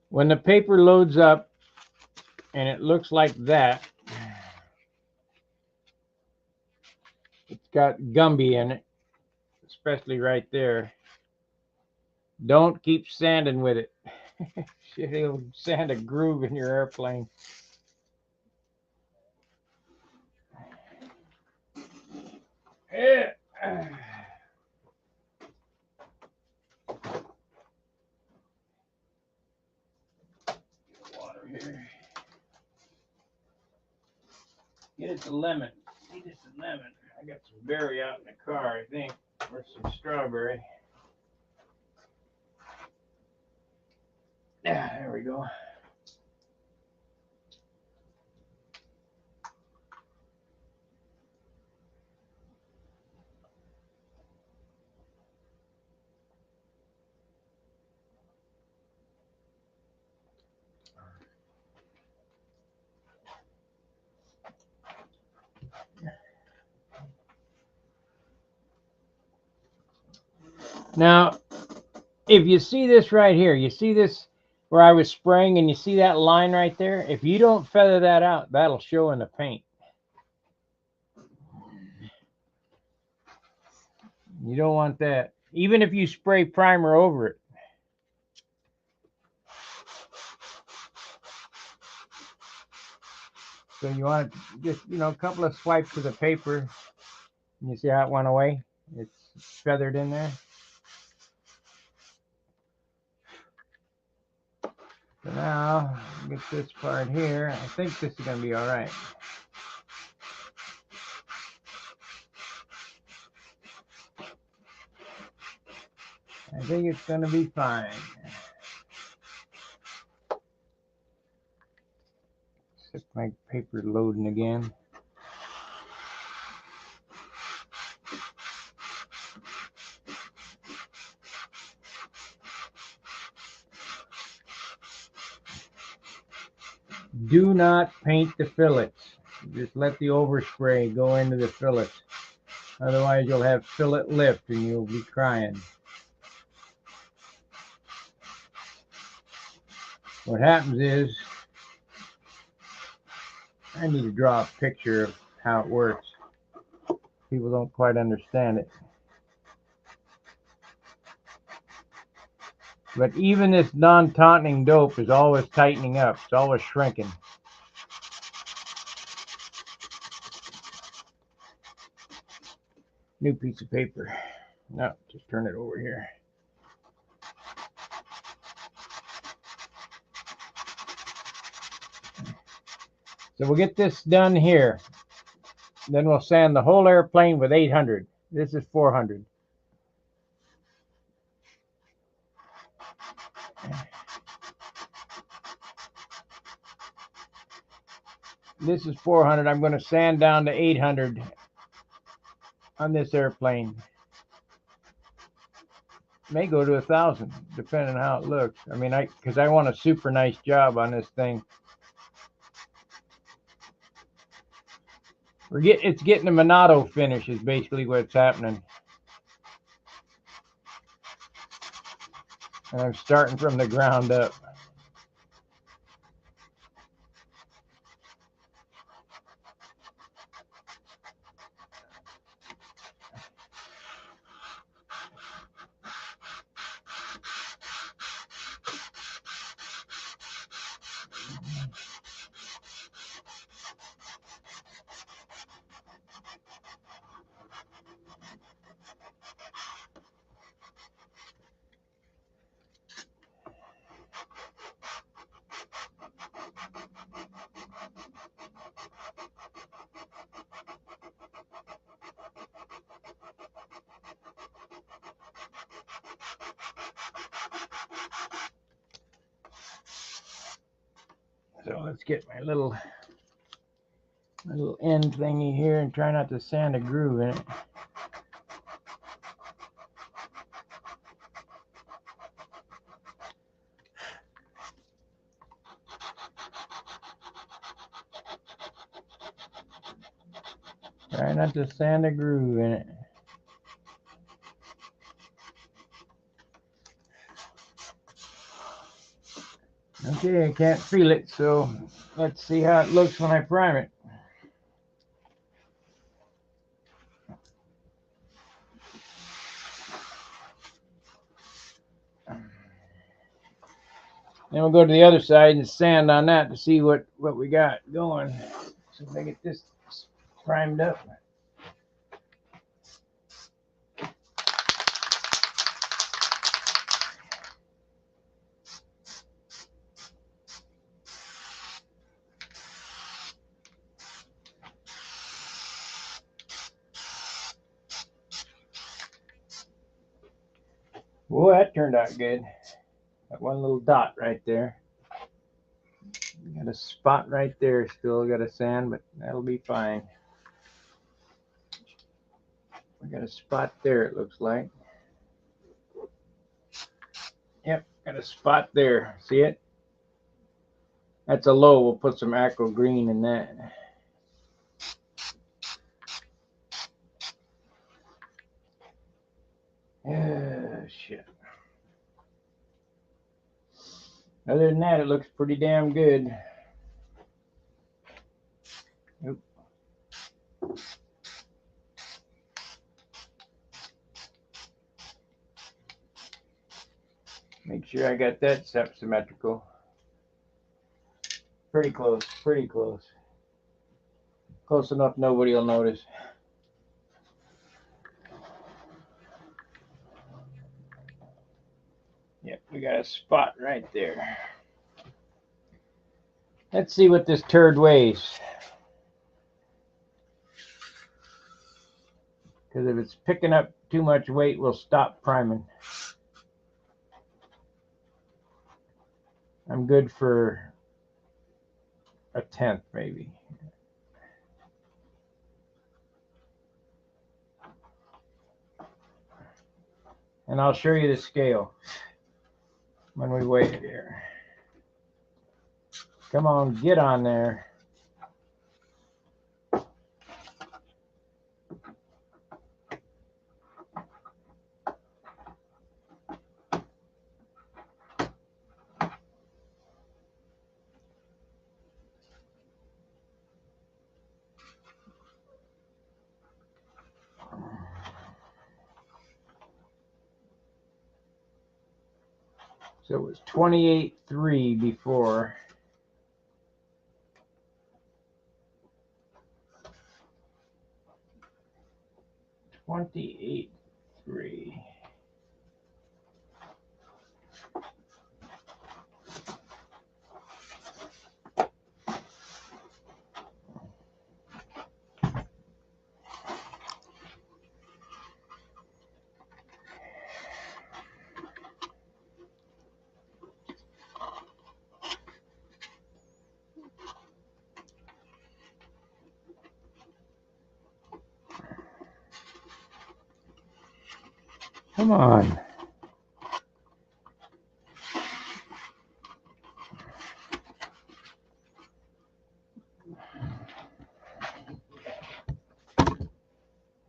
When the paper loads up and it looks like that, it's got Gumby in it, especially right there. Don't keep sanding with it. Shit, it'll sand a groove in your airplane. Yeah. Water here. Get us a lemon. Get us a lemon. I got some berry out in the car, I think, or some strawberry. Yeah, there we go. Now, if you see this right here, you see this where I was spraying and you see that line right there? If you don't feather that out, that'll show in the paint. You don't want that. Even if you spray primer over it. So you want just, a couple of swipes of the paper. You see how it went away? It's feathered in there. So now, get this part here. I think this is going to be all right. I think it's going to be fine. Just my paper loading again. Do not paint the fillets. Just let the overspray go into the fillets. Otherwise, you'll have fillet lift and you'll be crying. What happens is, I need to draw a picture of how it works. People don't quite understand it. But even this non-tautening dope is always tightening up. It's always shrinking. New piece of paper. No, just turn it over here. So we'll get this done here. Then we'll sand the whole airplane with 800. This is 400. This is 400. I'm going to sand down to 800 on this airplane. May go to 1,000, depending on how it looks. I mean, because I want a super nice job on this thing. It's getting a Monado finish is basically what's happening. And I'm starting from the ground up. So let's get my little end thingy here and try not to sand a groove in it. Try not to sand a groove in it. Okay, I can't feel it, so let's see how it looks when I prime it. Then we'll go to the other side and sand on that to see what we got going. So if I get this primed up. Boy, that turned out good. That one little dot right there. Got a spot right there. Still got a sand, but that'll be fine. We got a spot there, it looks like. Yep, got a spot there. See it? That's a low. We'll put some aqua green in that. Shit. Other than that, it looks pretty damn good. Oop. Make sure I got that symmetrical. Pretty close, pretty close. Close enough nobody will notice. Yep, we got a spot right there. Let's see what this turd weighs. Because if it's picking up too much weight, we'll stop priming. I'm good for a 1/10 maybe. And I'll show you the scale when we weigh it here. Come on, get on there. So it was 28.3 before. $28.3. Come on.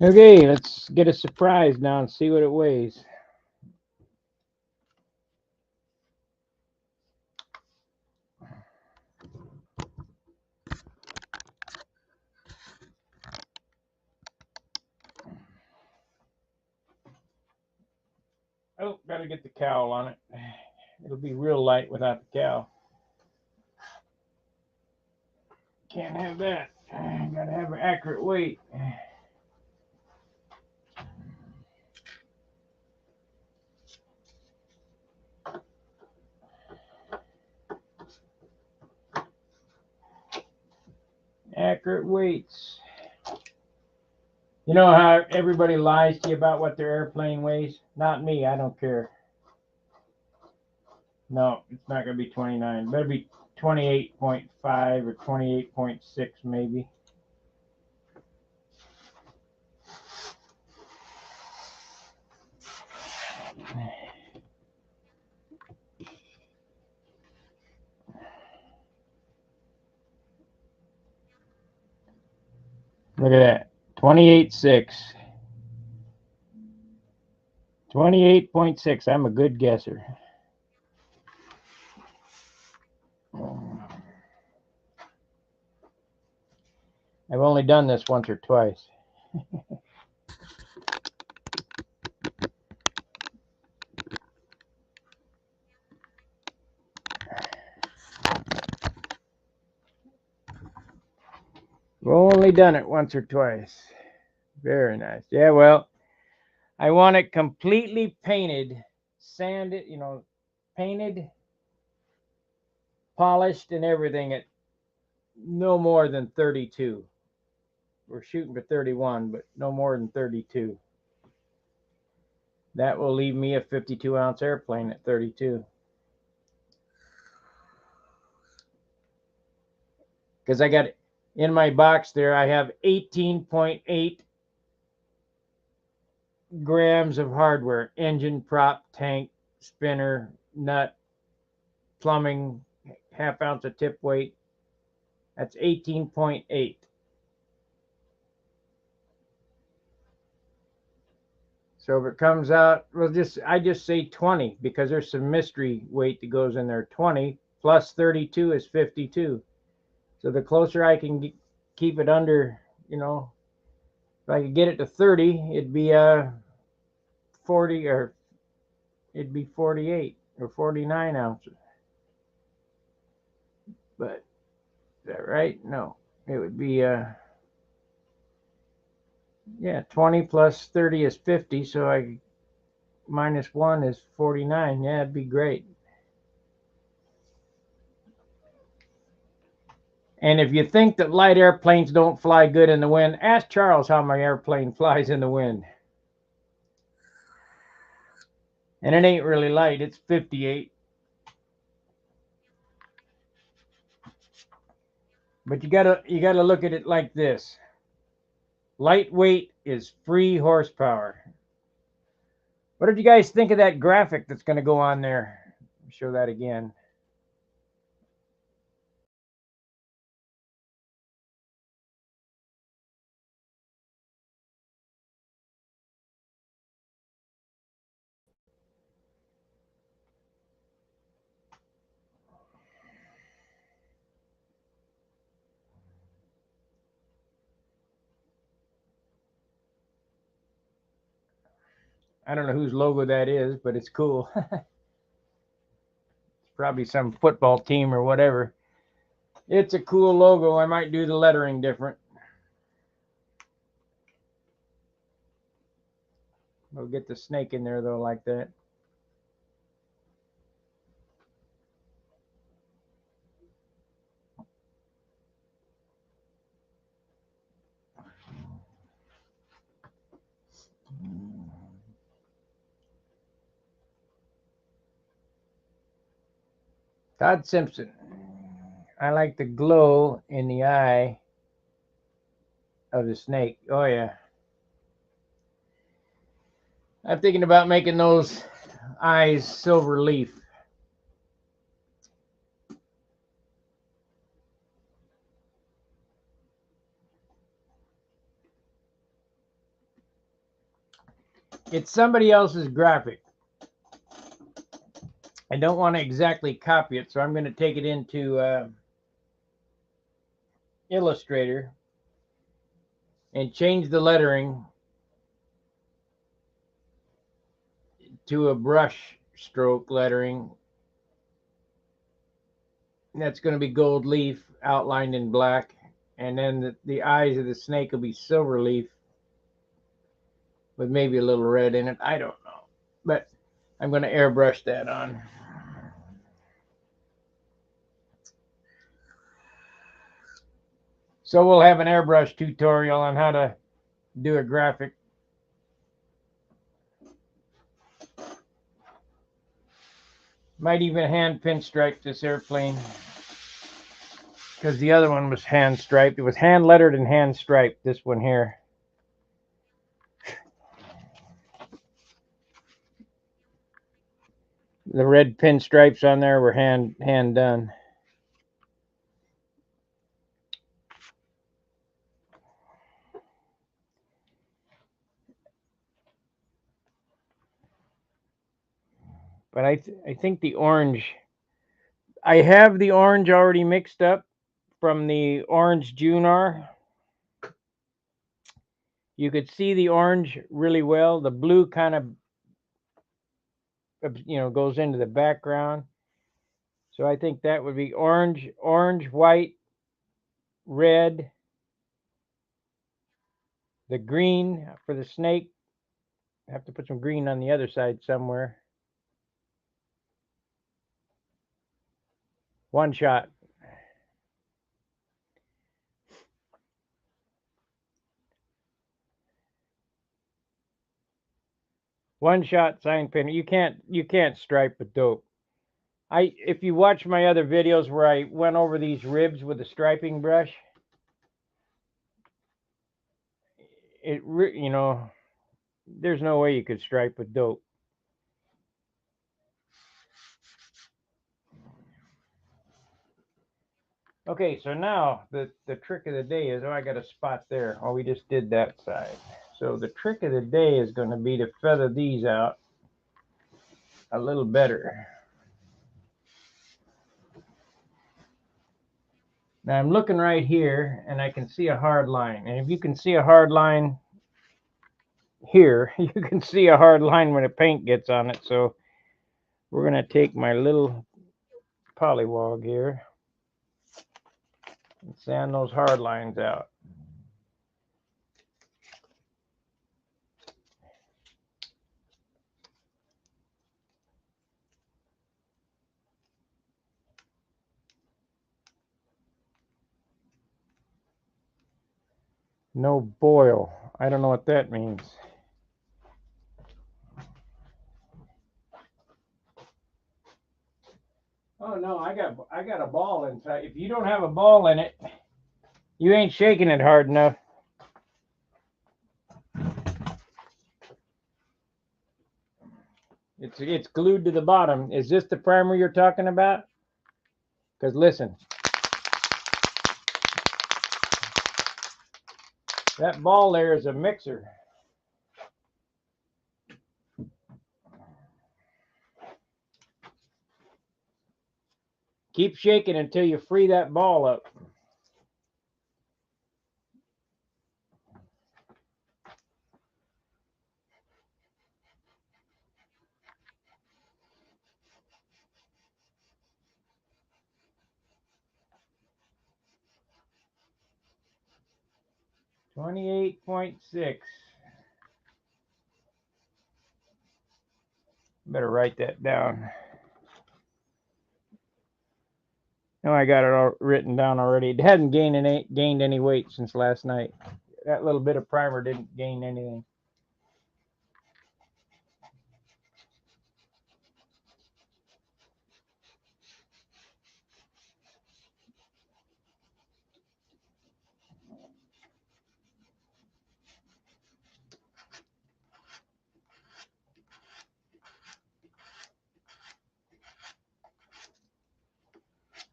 Okay, let's get a surprise now and see what it weighs. Oh, gotta get the cowl on it. It'll be real light without the cowl. Can't have that. Gotta have an accurate weight. Accurate weights. You know how everybody lies to you about what their airplane weighs? Not me, I don't care. No, it's not going to be 29. It better be 28.5 or 28.6 maybe. Look at that. 28.6. 28.6. I'm a good guesser. I've only done this once or twice. We've only done it once or twice. Very nice. Yeah, well, I want it completely painted, sanded, painted, polished, and everything at no more than 32. We're shooting for 31, but no more than 32. That will leave me a 52-ounce airplane at 32. Because I got in my box there, I have 18.8 grams of hardware: engine, prop, tank, spinner, nut, plumbing, half ounce of tip weight. That's 18.8. So if it comes out, I just say 20, because there's some mystery weight that goes in there. 20 plus 32 is 52. So the closer I can keep it under, if I could get it to 30, it'd be 40, or it'd be 48 or 49 ounces. But is that right? No, it would be yeah, 20 plus 30 is 50, so I minus 1 is 49. Yeah, it'd be great. And if you think that light airplanes don't fly good in the wind, ask Charles how my airplane flies in the wind. And it ain't really light, it's 58. But you gotta look at it like this. Lightweight is free horsepower. What did you guys think of that graphic that's going to go on there? Let me show that again. I don't know whose logo that is, but it's cool. It's probably some football team or whatever. It's a cool logo. I might do the lettering different. We'll get the snake in there, though, like that. Todd Simpson. I like the glow in the eye of the snake. Oh, yeah. I'm thinking about making those eyes silver leaf. It's somebody else's graphic. I don't want to exactly copy it, so I'm going to take it into Illustrator and change the lettering to a brush stroke lettering. That's going to be gold leaf outlined in black, and then the eyes of the snake will be silver leaf with maybe a little red in it. I don't know, but I'm going to airbrush that on. So we'll have an airbrush tutorial on how to do a graphic. Might even hand pinstripe this airplane, because the other one was hand striped. It was hand lettered and hand striped, this one here. The red pinstripes on there were hand done. But I think the orange, I have the orange already mixed up from the orange Junar. You could see the orange really well. The blue kind of, goes into the background. So I think that would be orange, white, red, the green for the snake. I have to put some green on the other side somewhere. One shot. One shot sign painter. You can't stripe with dope. If you watch my other videos where I went over these ribs with a striping brush, there's no way you could stripe with dope. Okay, so now the trick of the day is, I got a spot there. Oh, we just did that side. So the trick of the day is going to be to feather these out a little better. Now I'm looking right here and I can see a hard line. And if you can see a hard line here, you can see a hard line when the paint gets on it. So we're going to take my little polywog here and sand those hard lines out. No boil. I don't know what that means. Oh no, I got a ball inside. If you don't have a ball in it, you ain't shaking it hard enough. It's glued to the bottom. Is this the primer you're talking about? Because listen, that ball there is a mixer. Keep shaking until you free that ball up. $28.6. Better write that down. No, I got it all written down already. It hadn't gained any weight since last night. That little bit of primer didn't gain anything.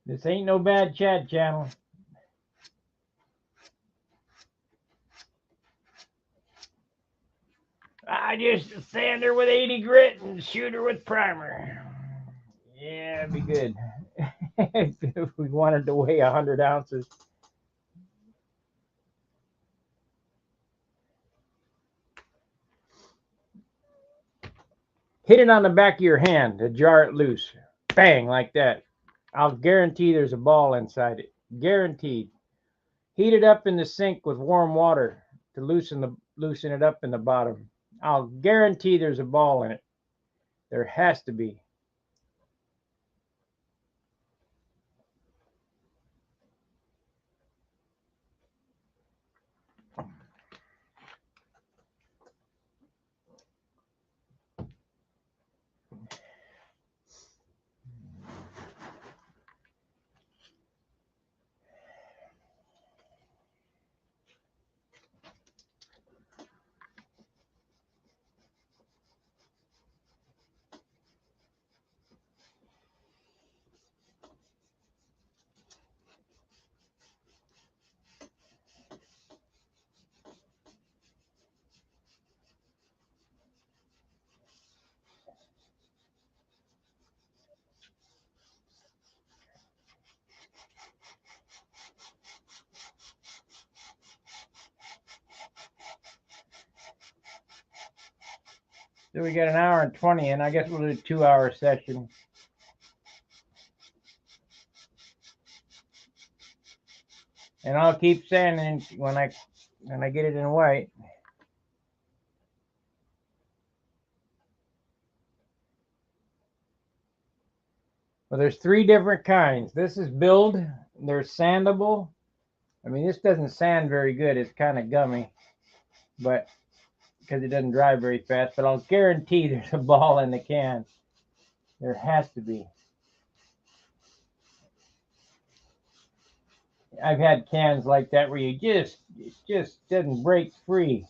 This ain't no bad chat channel. I just sand her with 80 grit and shoot her with primer. Yeah, it'd be good. If we wanted to weigh 100 ounces. Hit it on the back of your hand to jar it loose. Bang, like that. I'll guarantee there's a ball inside it. Guaranteed. Heat it up in the sink with warm water to loosen it up in the bottom. I'll guarantee there's a ball in it. There has to be. So we got an hour and 20, and I guess we'll do a 2-hour session. And I'll keep sanding when I get it in white. Well, there's 3 different kinds. This is build. There's sandable. I mean, this doesn't sand very good. It's kind of gummy, but because it doesn't dry very fast. But I'll guarantee there's a ball in the can. There has to be. I've had cans like that where it just doesn't break free.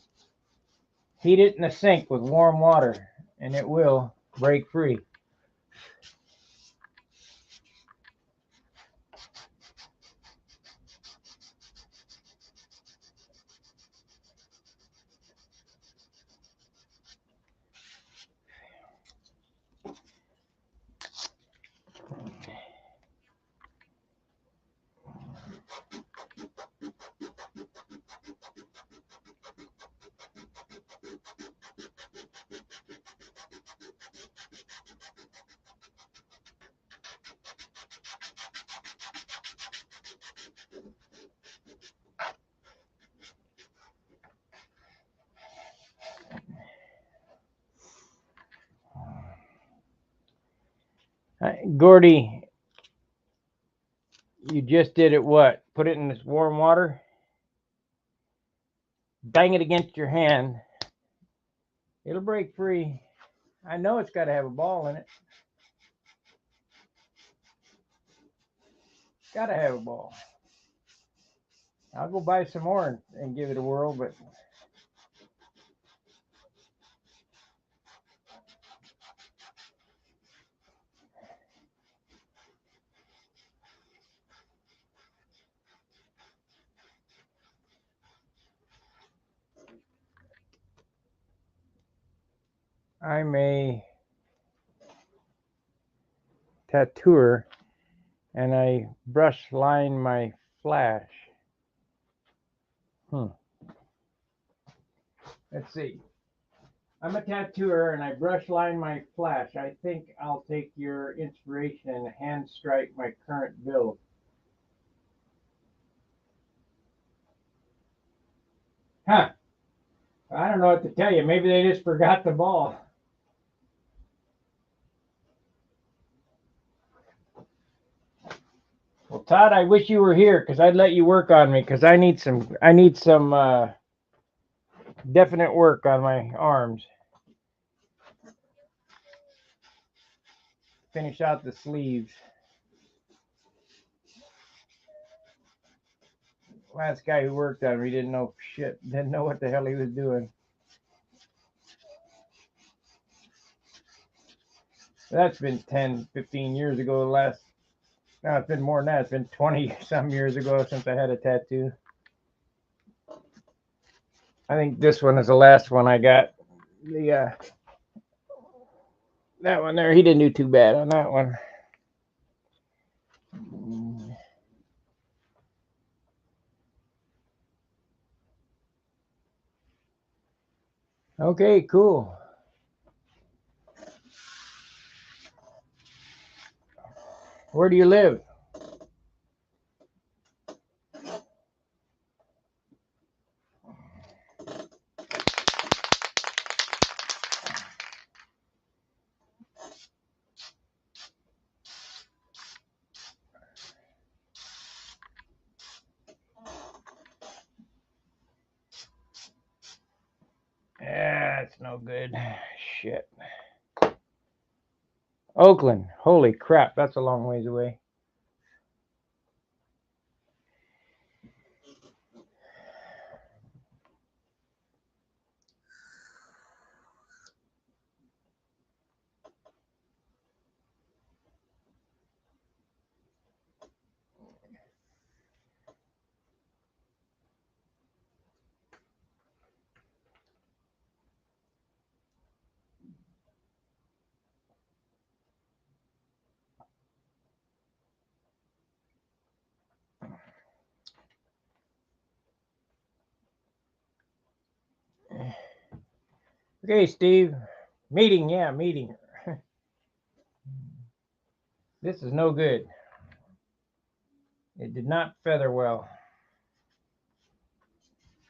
Heat it in the sink with warm water, and it will break free. Gordy, you just did it what? Put it in this warm water, bang it against your hand. It'll break free. I know it's got to have a ball in it. Got to have a ball. I'll go buy some more and give it a whirl, but I'm a tattooer and I brush line my flash. Let's see. I'm a tattooer and I brush line my flash. I think I'll take your inspiration and hand stripe my current build. Huh. I don't know what to tell you. Maybe they just forgot the ball. Well, Todd, I wish you were here because I'd let you work on me because I need some definite work on my arms. Finish out the sleeves. Last guy who worked on me didn't know shit. Didn't know what the hell he was doing. That's been 10, 15 years ago. No, it's been more than that. It's been 20 some years ago since I had a tattoo. I think this one is the last one I got. That one there, he didn't do too bad on that one. Okay, cool. Where do you live? Yeah, it's no good. Shit. Oakland. Holy crap, that's a long ways away. Okay, Steve. Meeting, yeah, meeting. This is no good. It did not feather well.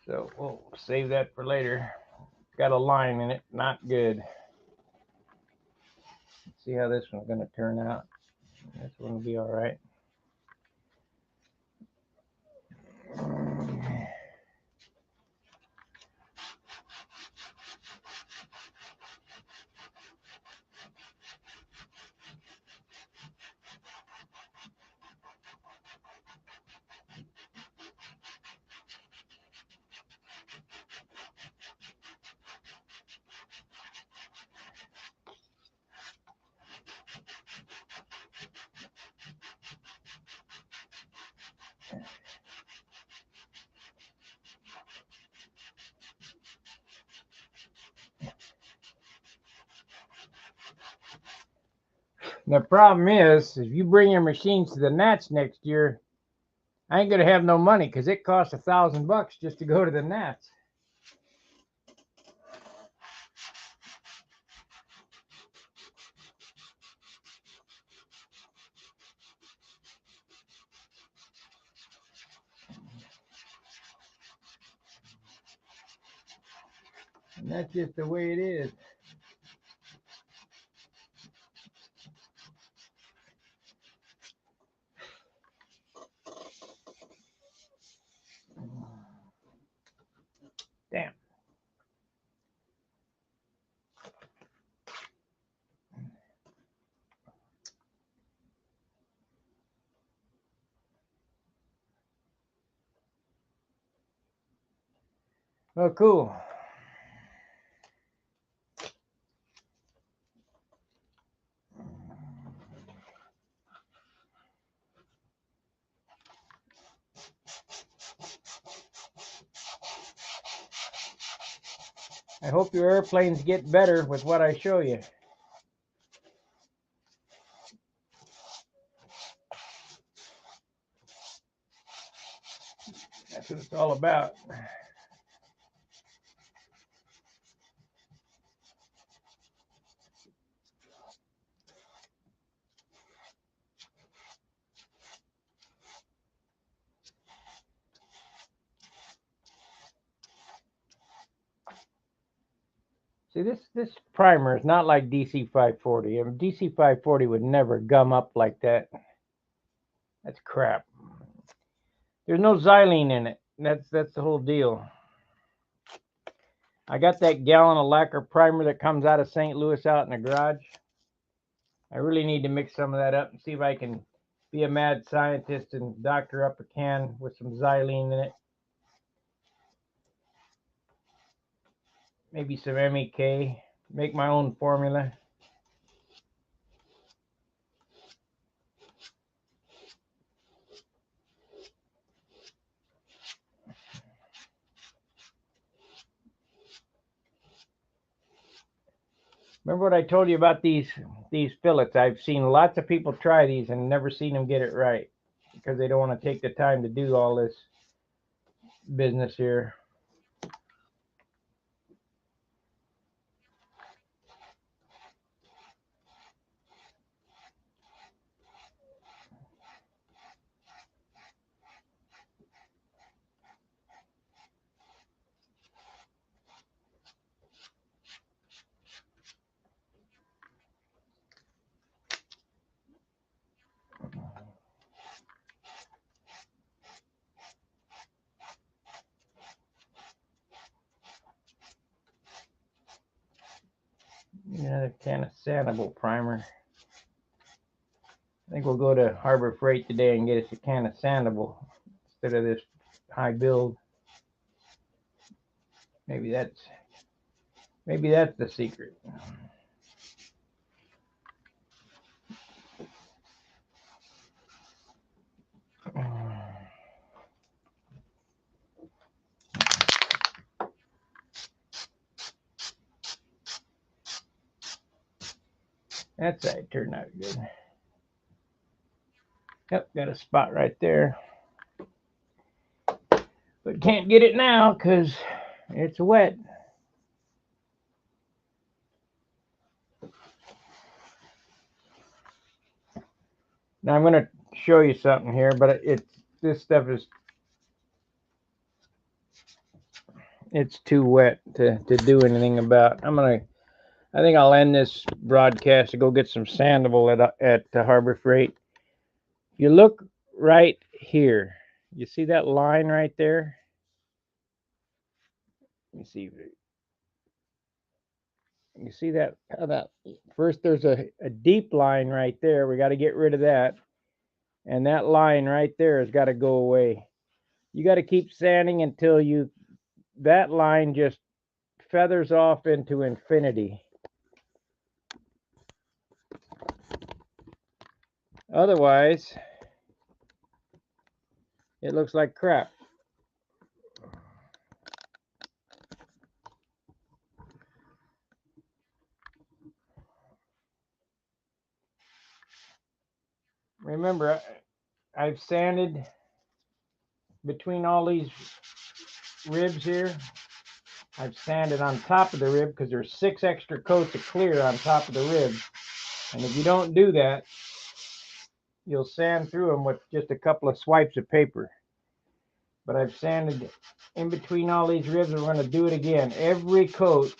So we'll save that for later. Got a line in it, not good. Let's see how this one's going to turn out. This one will be all right. The problem is, if you bring your machines to the Nats next year, I ain't gonna have no money because it costs $1,000 just to go to the Nats. And that's just the way it is. Damn. Oh, cool. I hope your airplanes get better with what I show you. That's what it's all about. See, this primer is not like DC 540. I mean, DC 540 would never gum up like that. That's crap. There's no xylene in it. That's the whole deal. I got that gallon of lacquer primer that comes out of St. Louis out in the garage. I really need to mix some of that up and see if I can be a mad scientist and doctor up a can with some xylene in it. Maybe some MEK. Make my own formula. Remember what I told you about these fillets? I've seen lots of people try these and never seen them get it right because they don't want to take the time to do all this business here. Another can of Sanibel primer. I think we'll go to Harbor Freight today and get us a can of Sanibel instead of this high build. Maybe that's the secret. That's right, turned out good. Yep, got a spot right there. But can't get it now because it's wet. Now I'm going to show you something here, but this stuff is, it's too wet to do anything about. I think I'll end this broadcast to go get some sandable at Harbor Freight. You look right here. You see that line right there? Let me see. You see that? First, there's a deep line right there. We got to get rid of that. And that line right there has got to go away. You got to keep sanding until that line just feathers off into infinity. Otherwise, it looks like crap. Remember, I've sanded between all these ribs here. I've sanded on top of the rib because there's 6 extra coats of clear on top of the rib. And if you don't do that, you'll sand through them with just a couple of swipes of paper. But I've sanded in between all these ribs. We're going to do it again. Every coat,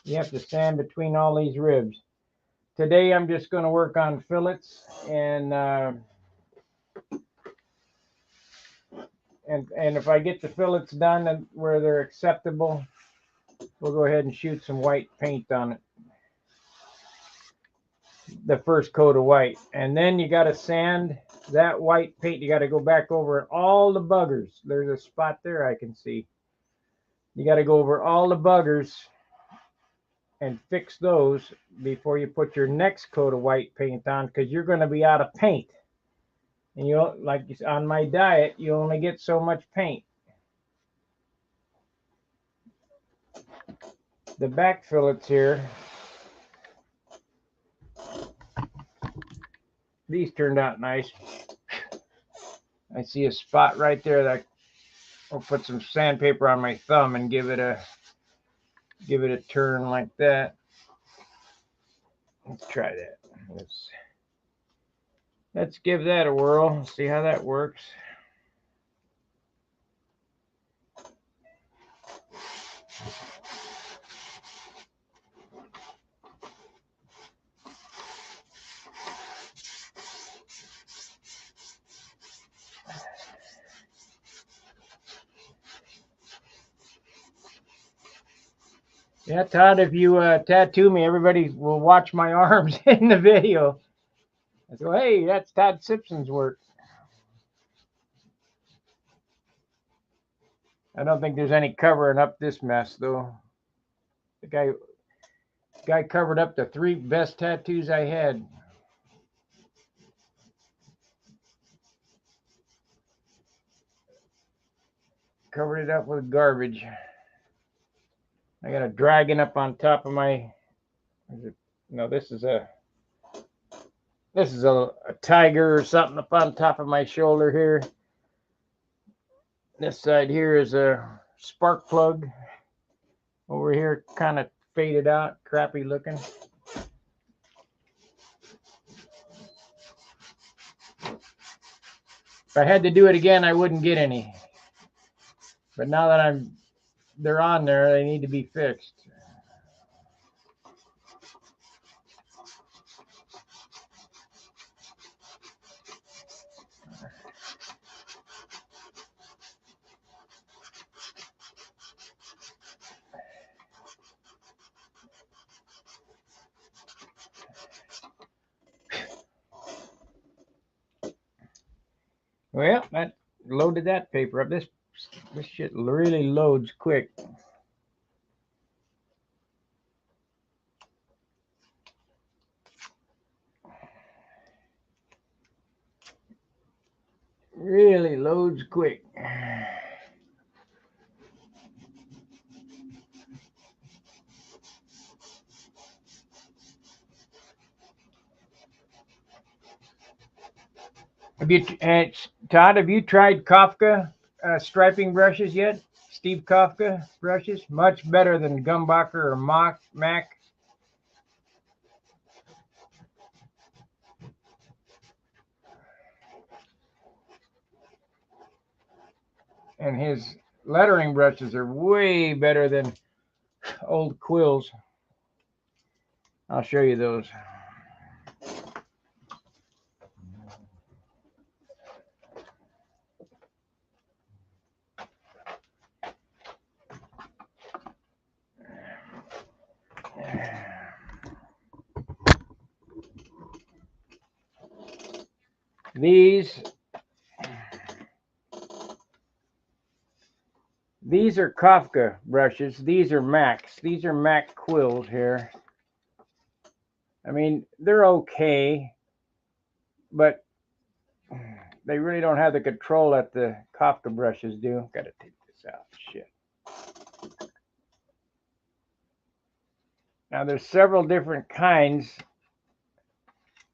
you have to sand between all these ribs. Today I'm just going to work on fillets and if I get the fillets done and where they're acceptable, we'll go ahead and shoot some white paint on it. The first coat of white, and then you got to sand that white paint. You got to go back over all the buggers. There's a spot there I can see. You got to go over all the buggers and fix those before you put your next coat of white paint on, because you're going to be out of paint. And like on my diet, you only get so much paint. The back fillets here, these turned out nice. I see a spot right there that I'll put some sandpaper on my thumb and give it a turn like that. Let's try that. Let's give that a whirl. See how that works. Yeah, Todd, if you tattoo me, everybody will watch my arms in the video. I go, hey, that's Todd Simpson's work. I don't think there's any covering up this mess, though. The guy covered up the 3 best tattoos I had. Covered it up with garbage. I got a dragon up on top of my. No, this is a tiger or something up on top of my shoulder here. This side here is a spark plug. Over here, kind of faded out, crappy looking. If I had to do it again, I wouldn't get any. But now that they're on there, they need to be fixed. Well, that loaded that paper up. This shit really loads quick. Really loads quick. Todd, have you tried Kafka striping brushes yet? Steve Kafka brushes? Much better than Gumbacher or Mac. And his lettering brushes are way better than old Quills. I'll show you those. These are Kafka brushes. These are Macs. These are Mac Quills here. I mean, they're okay, but they really don't have the control that the Kafka brushes do. Got to take this out. Shit. Now there's several different kinds.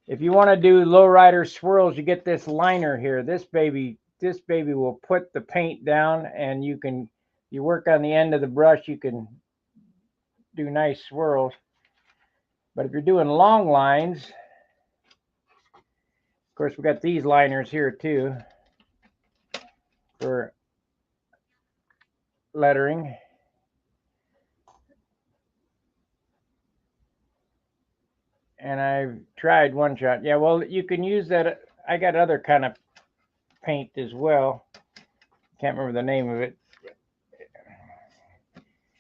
If you want to do lowrider swirls, you get this liner here. This baby will put the paint down, and you work on the end of the brush, you can do nice swirls. But if you're doing long lines, of course, we got these liners here too for lettering. And I've tried one shot. Yeah, well, you can use that. I got other kind of paint as well. Can't remember the name of it.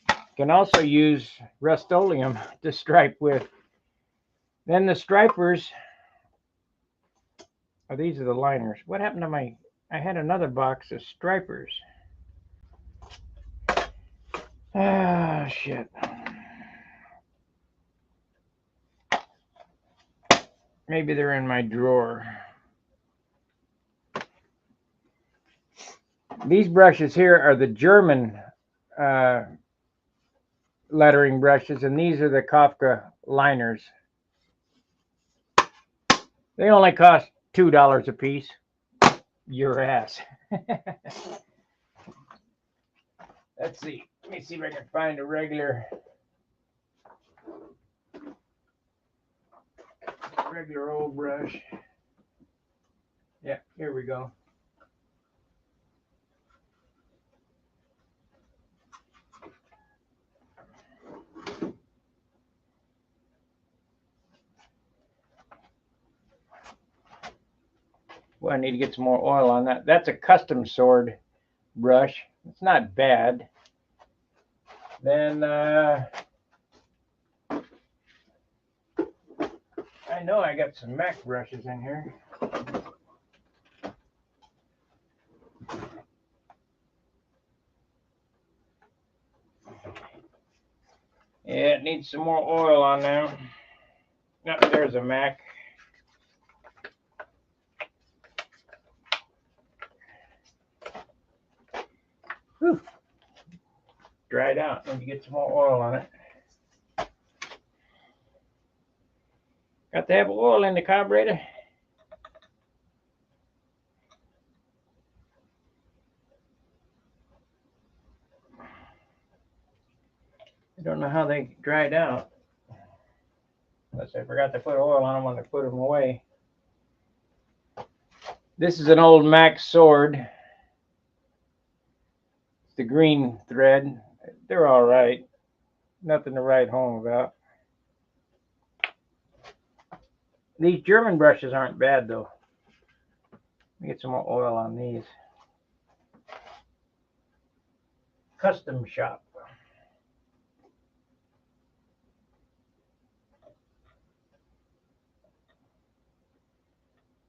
You can also use Rust-Oleum to stripe with. Then the stripers. Oh, these are the liners. What happened to my... I had another box of stripers. Ah, shit. Maybe they're in my drawer. These brushes here are the German lettering brushes, and these are the Kafka liners. They only cost $2 a piece. Your ass. Let's see. Let me see if I can find a regular old brush. Yeah, here we go. Well, I need to get some more oil on that. That's a custom sword brush. It's not bad. Then I know I got some Mac brushes in here. Yeah, it needs some more oil on there. Oh, there's a Mac. Whew. Dried out. Let me get some more oil on it. Got to have oil in the carburetor. I don't know how they dried out. Unless I forgot to put oil on them when I put them away. This is an old Mac sword. It's the green thread. They're all right. Nothing to write home about. These German brushes aren't bad though. Let me get some more oil on these. Custom shop.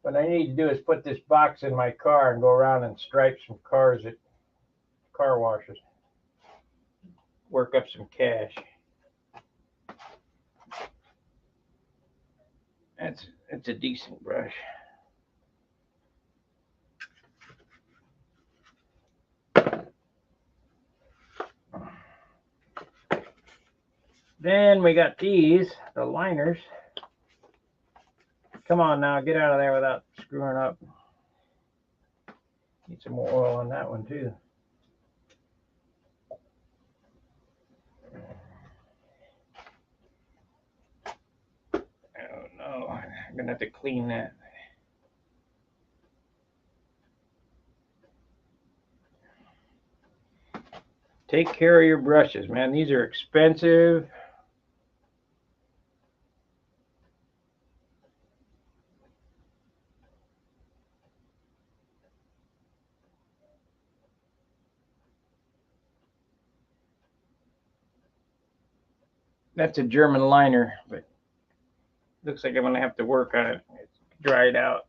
What I need to do is put this box in my car and go around and stripe some cars at car washes. Work up some cash. It's a decent brush. Then we got these, the liners. Come on now, get out of there without screwing up. Need some more oil on that one too. Oh no, I'm gonna have to clean that. Take care of your brushes, man. These are expensive. That's a German liner, but looks like I'm going to have to work on it. It's dried out.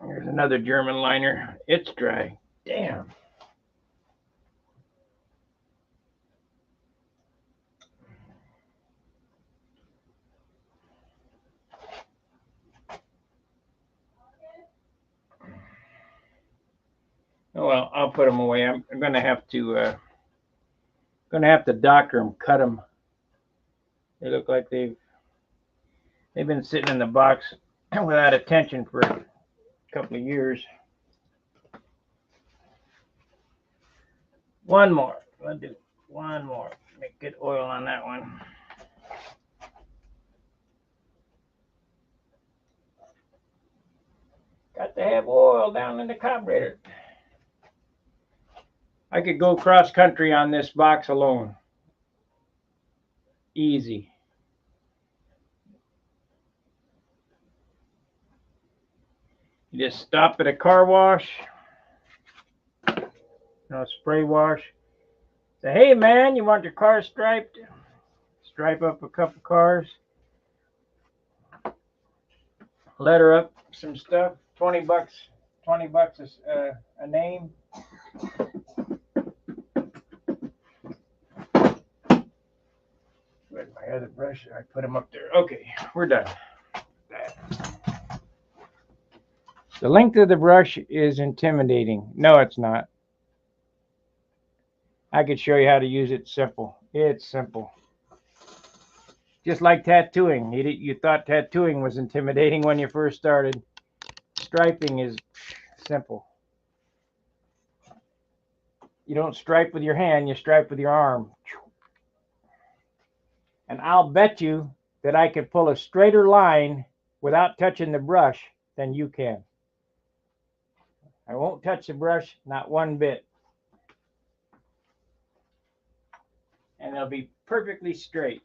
Here's another German liner. It's dry. Damn. Oh well, I'll put them away. I'm going to have to doctor them, cut them. They look like they've been sitting in the box without attention for a couple of years. One more. I'll do one more. Make good oil on that one. Got to have oil down in the carburetor. I could go cross country on this box alone. Easy. You just stop at a car wash, spray wash. Say, hey man, you want your car striped? Stripe up a couple cars. Letter up some stuff. $20. $20 is a name. Where's my other brush? I put them up there. Okay, we're done. The length of the brush is intimidating. No, it's not. I could show you how to use it. Simple. It's simple. Just like tattooing. You thought tattooing was intimidating when you first started. Striping is simple. You don't stripe with your hand, you stripe with your arm. And I'll bet you that I can pull a straighter line without touching the brush than you can. I won't touch the brush, not one bit. And it'll be perfectly straight.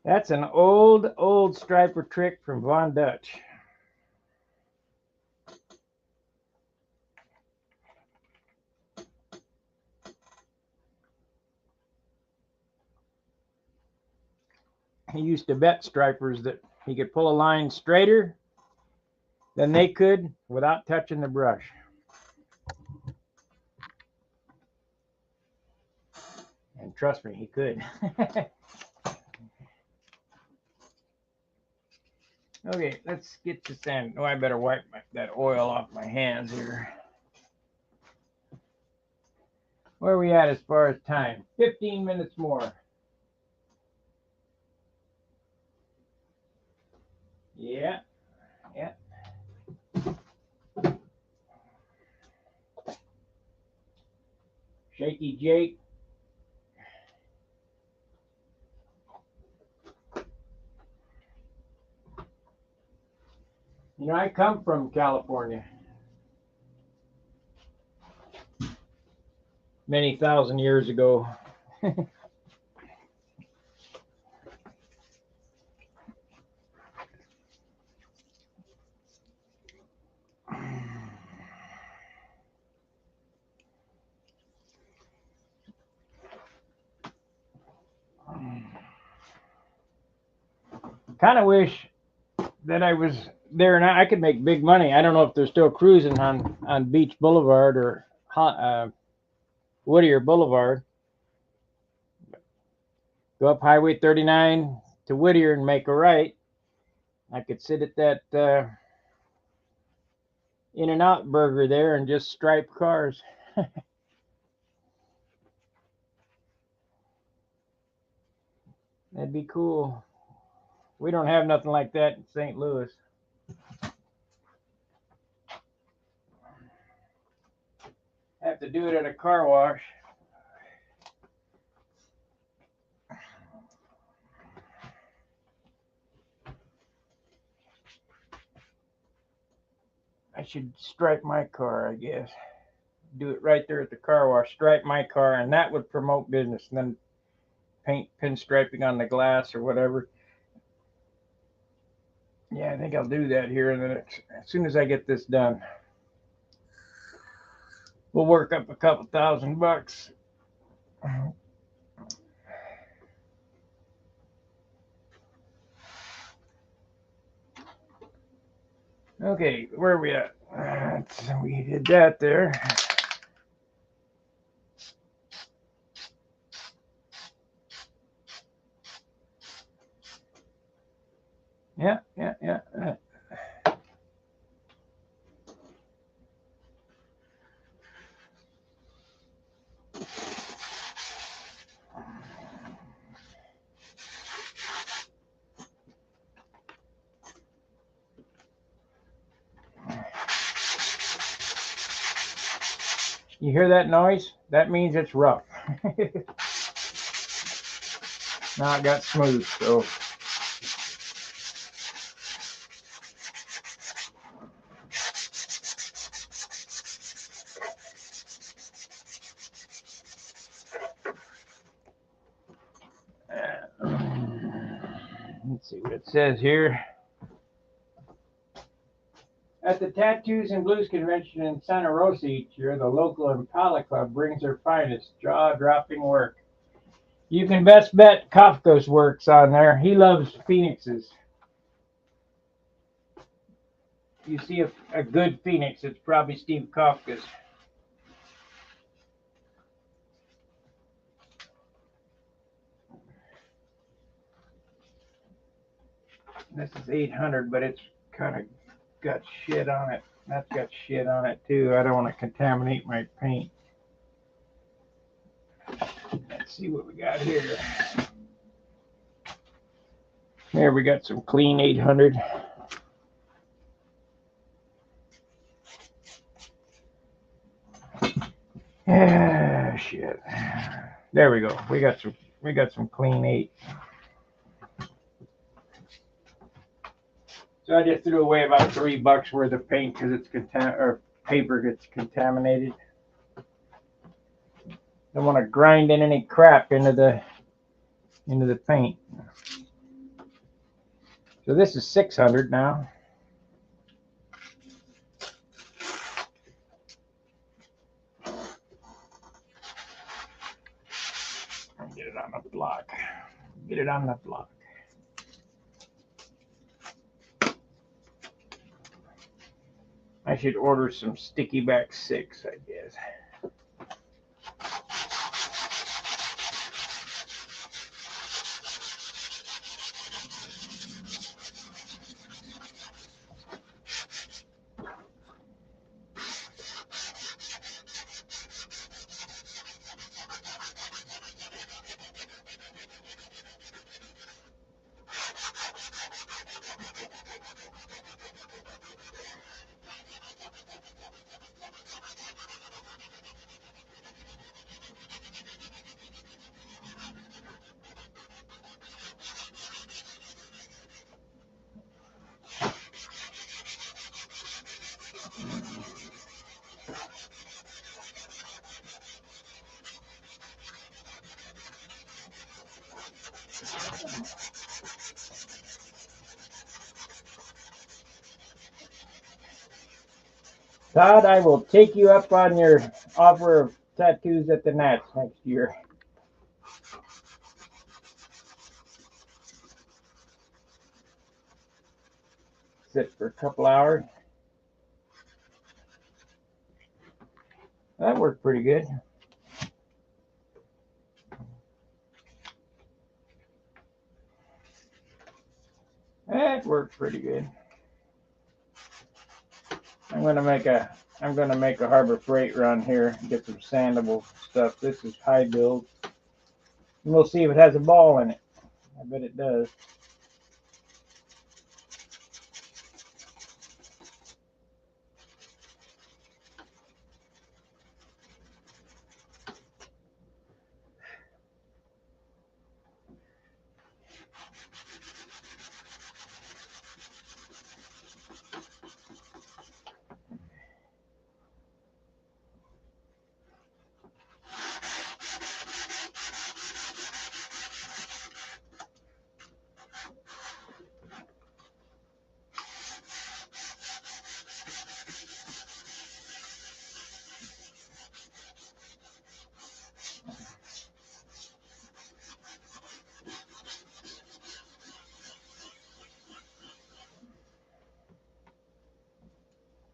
That's an old striper trick from Von Dutch. He used to bet stripers that he could pull a line straighter than they could without touching the brush. And trust me, he could. Okay, let's get to sand. Oh, I better wipe that oil off my hands here. Where are we at as far as time? 15 minutes more. Yeah. Shaky Jake. I come from California. Many thousand years ago. Kind of wish that I was there now. I could make big money. I don't know if they're still cruising on Beach Boulevard or Whittier Boulevard. Go up Highway 39 to Whittier and make a right. I could sit at that In-N-Out burger there and just stripe cars. That'd be cool. We don't have nothing like that in St. Louis. Have to do it at a car wash. I should stripe my car, I guess. Do it right there at the car wash. Stripe my car, and that would promote business. And then paint pinstriping on the glass or whatever. Yeah, I think I'll do that here in the next, as soon as I get this done. We'll work up a couple $1,000. Okay, where are we at? We did that there. Yeah. You hear that noise? That means it's rough. Now it got smooth, so. Let's see what it says here. At the Tattoos and Blues Convention in Santa Rosa each year, the local Impala Club brings their finest, jaw-dropping work. You can best bet Kafka's work's on there. He loves phoenixes. You see a good phoenix, it's probably Steve Kafka's. This is 800, but it's kind of got shit on it. That's got shit on it too. I don't want to contaminate my paint. Let's see what we got here. There we got some clean 800. Yeah, shit. There we go. We got some clean 8. So I just threw away about $3 worth of paint because it's paper gets contaminated. Don't want to grind in any crap into the paint. So this is 600 now. Get it on the block. Get it on the block. I should order some sticky back 6, I guess. Todd, I will take you up on your offer of tattoos at the Nats next year. Sit for a couple hours. That worked pretty good. That worked pretty good. I'm gonna make a Harbor Freight run here and get some sandable stuff. This is high build. And we'll see if it has a ball in it. I bet it does.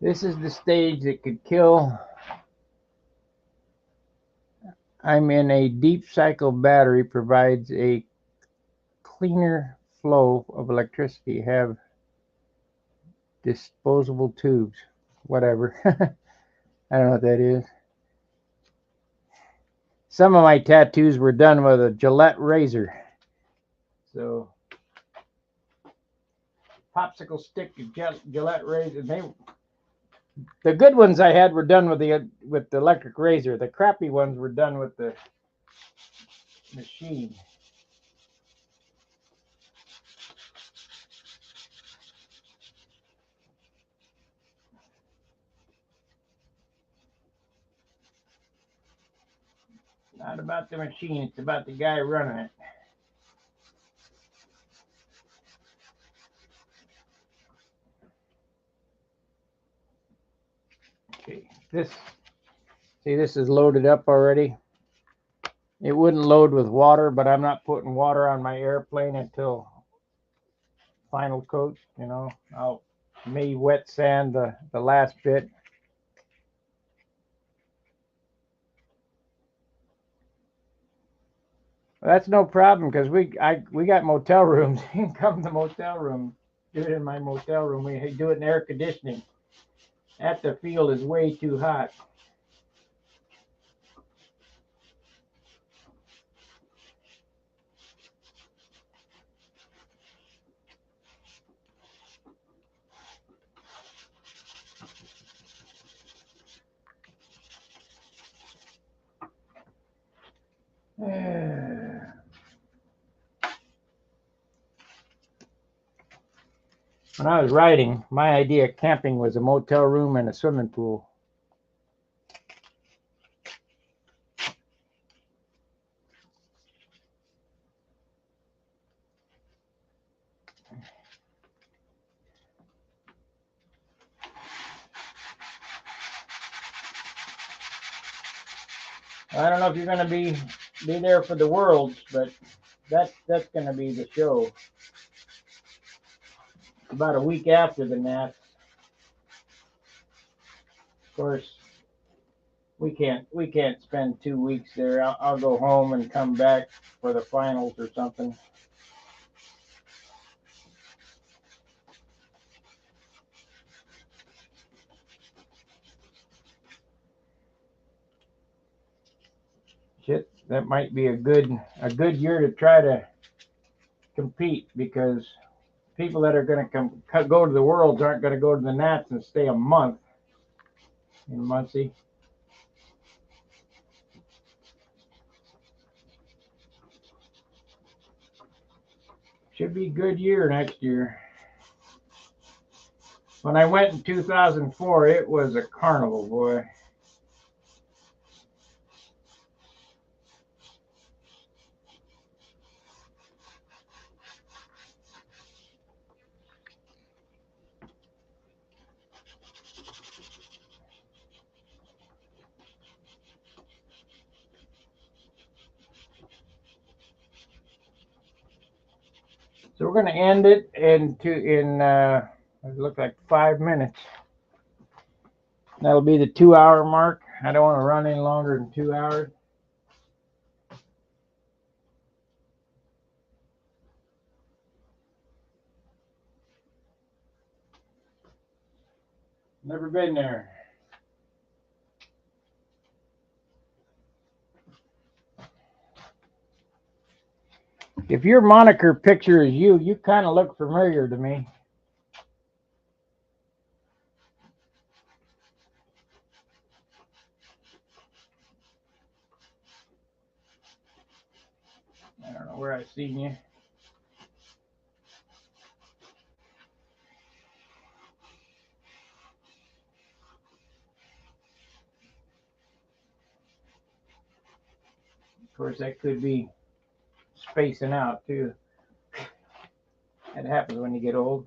This is the stage that could kill. I'm in a deep cycle battery provides a cleaner flow of electricity. Have disposable tubes. Whatever. I don't know what that is. Some of my tattoos were done with a Gillette razor. So, popsicle stick, Gillette razor. The good ones I had were done with the electric razor. The crappy ones were done with the machine. Not about the machine, it's about the guy running it. Okay, this is loaded up already. It wouldn't load with water, but I'm not putting water on my airplane until final coat. You know, I'll may wet sand the last bit. That's no problem because we got motel rooms. You can come to the motel room, do it in my motel room. We do it in air conditioning. At the field is way too hot. When I was riding, my idea of camping was a motel room and a swimming pool. I don't know if you're going to be there for the Worlds, but that's going to be the show. About a week after the Nats. Of course, we can't spend 2 weeks there. I'll go home and come back for the finals or something. Shit, that might be a good year to try to compete because people that are going to go to the Worlds aren't going to go to the Nats and stay a month in Muncie. Should be a good year next year. When I went in 2004, it was a carnival, boy. So we're going to end it in it looks like 5 minutes. That'll be the 2-hour mark. I don't want to run any longer than 2 hours. Never been there. If your moniker picture is you kind of look familiar to me. I don't know where I've seen you. Of course, that could be spacing out too. That happens when you get old.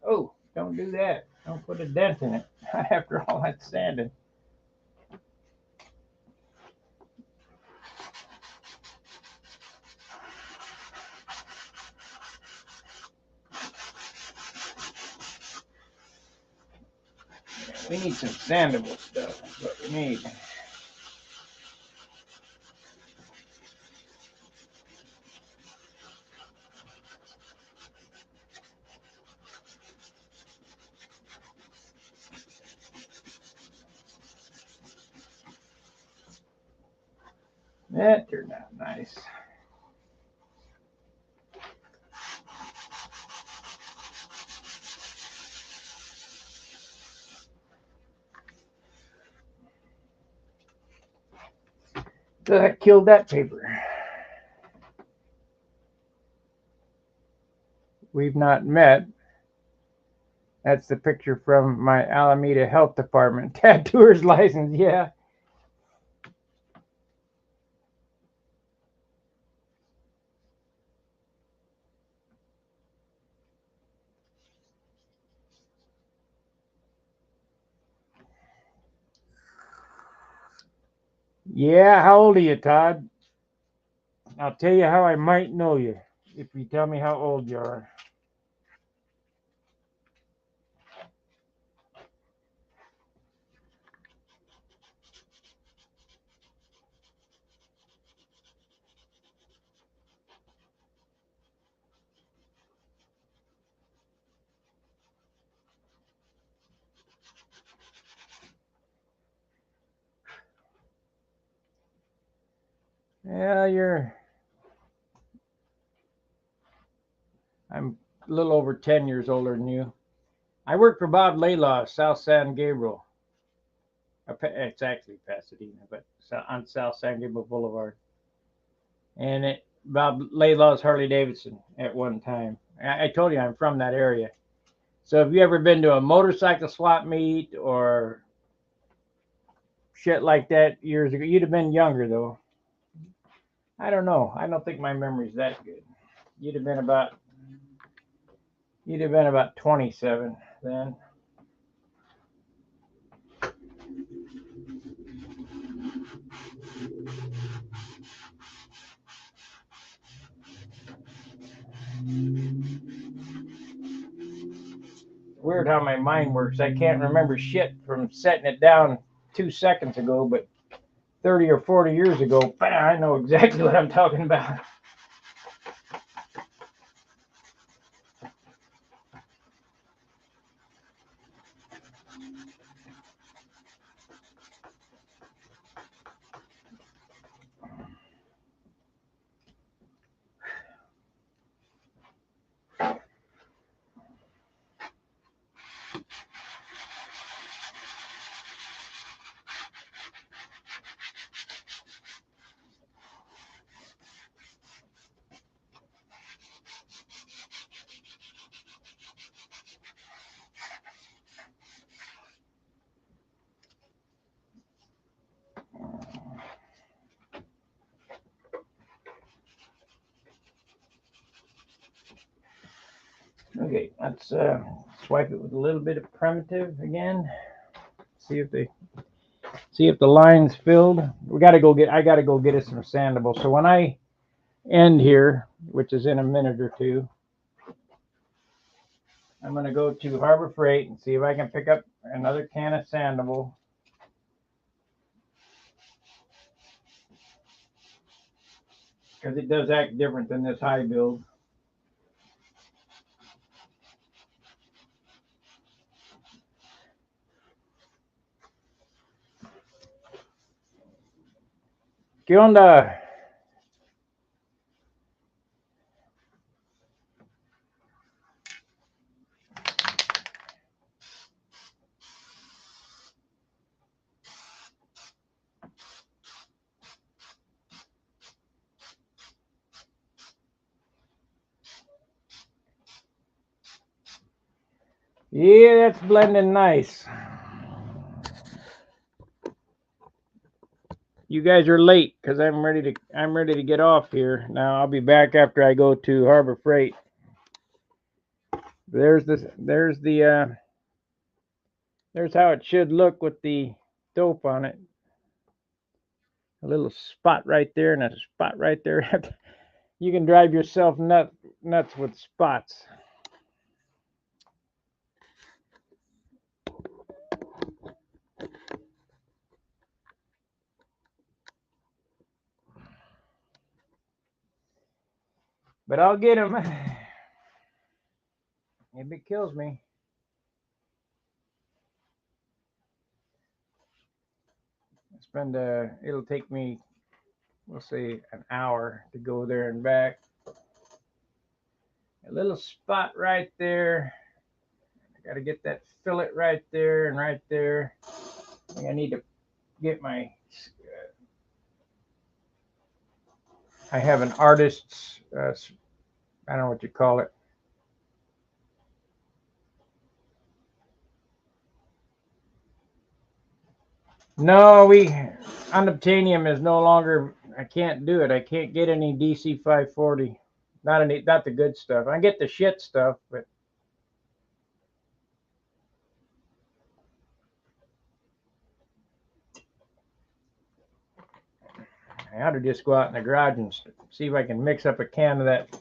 Oh, don't do that. Don't put a dent in it after all that sanding. We need some sandable stuff. That's what we need. That turned out nice. So that killed that paper. We've not met. That's the picture from my Alameda Health Department tattooer's license. Yeah. Yeah. How old are you, Todd? I'll tell you how I might know you if you tell me how old you are. Yeah, I'm a little over 10 years older than you. I work for Bob Laylaw, South San Gabriel. It's actually Pasadena, but on South San Gabriel Boulevard. And Bob Laylaw's Harley Davidson at one time. I told you I'm from that area. So have you ever been to a motorcycle swap meet or shit like that years ago? You'd have been younger though. I don't know. I don't think my memory's that good. You'd have been about 27 then. Weird how my mind works. I can't remember shit from setting it down 2 seconds ago, but 30 or 40 years ago, I know exactly what I'm talking about. Okay, let's swipe it with a little bit of primitive again. See if the line's filled. I gotta go get us some sandable. So when I end here, which is in a minute or two, I'm gonna go to Harbor Freight and see if I can pick up another can of sandable. Because it does act different than this high build. ¿Qué onda? Yeah, that's blending nice. You guys are late because I'm ready to get off here. Now I'll be back after I go to Harbor Freight. There's how it should look with the dope on it. A little spot right there and a spot right there. You can drive yourself nuts with spots. But I'll get them if it kills me. It'll take me, we'll say, an hour to go there and back. A little spot right there. I got to get that fillet right there and right there. I think I need to get my, I have an artist's, I don't know what you call it. No, unobtainium is no longer, I can't do it. I can't get any DC 540. Not the good stuff. I get the shit stuff, but I ought to just go out in the garage and see if I can mix up a can of that.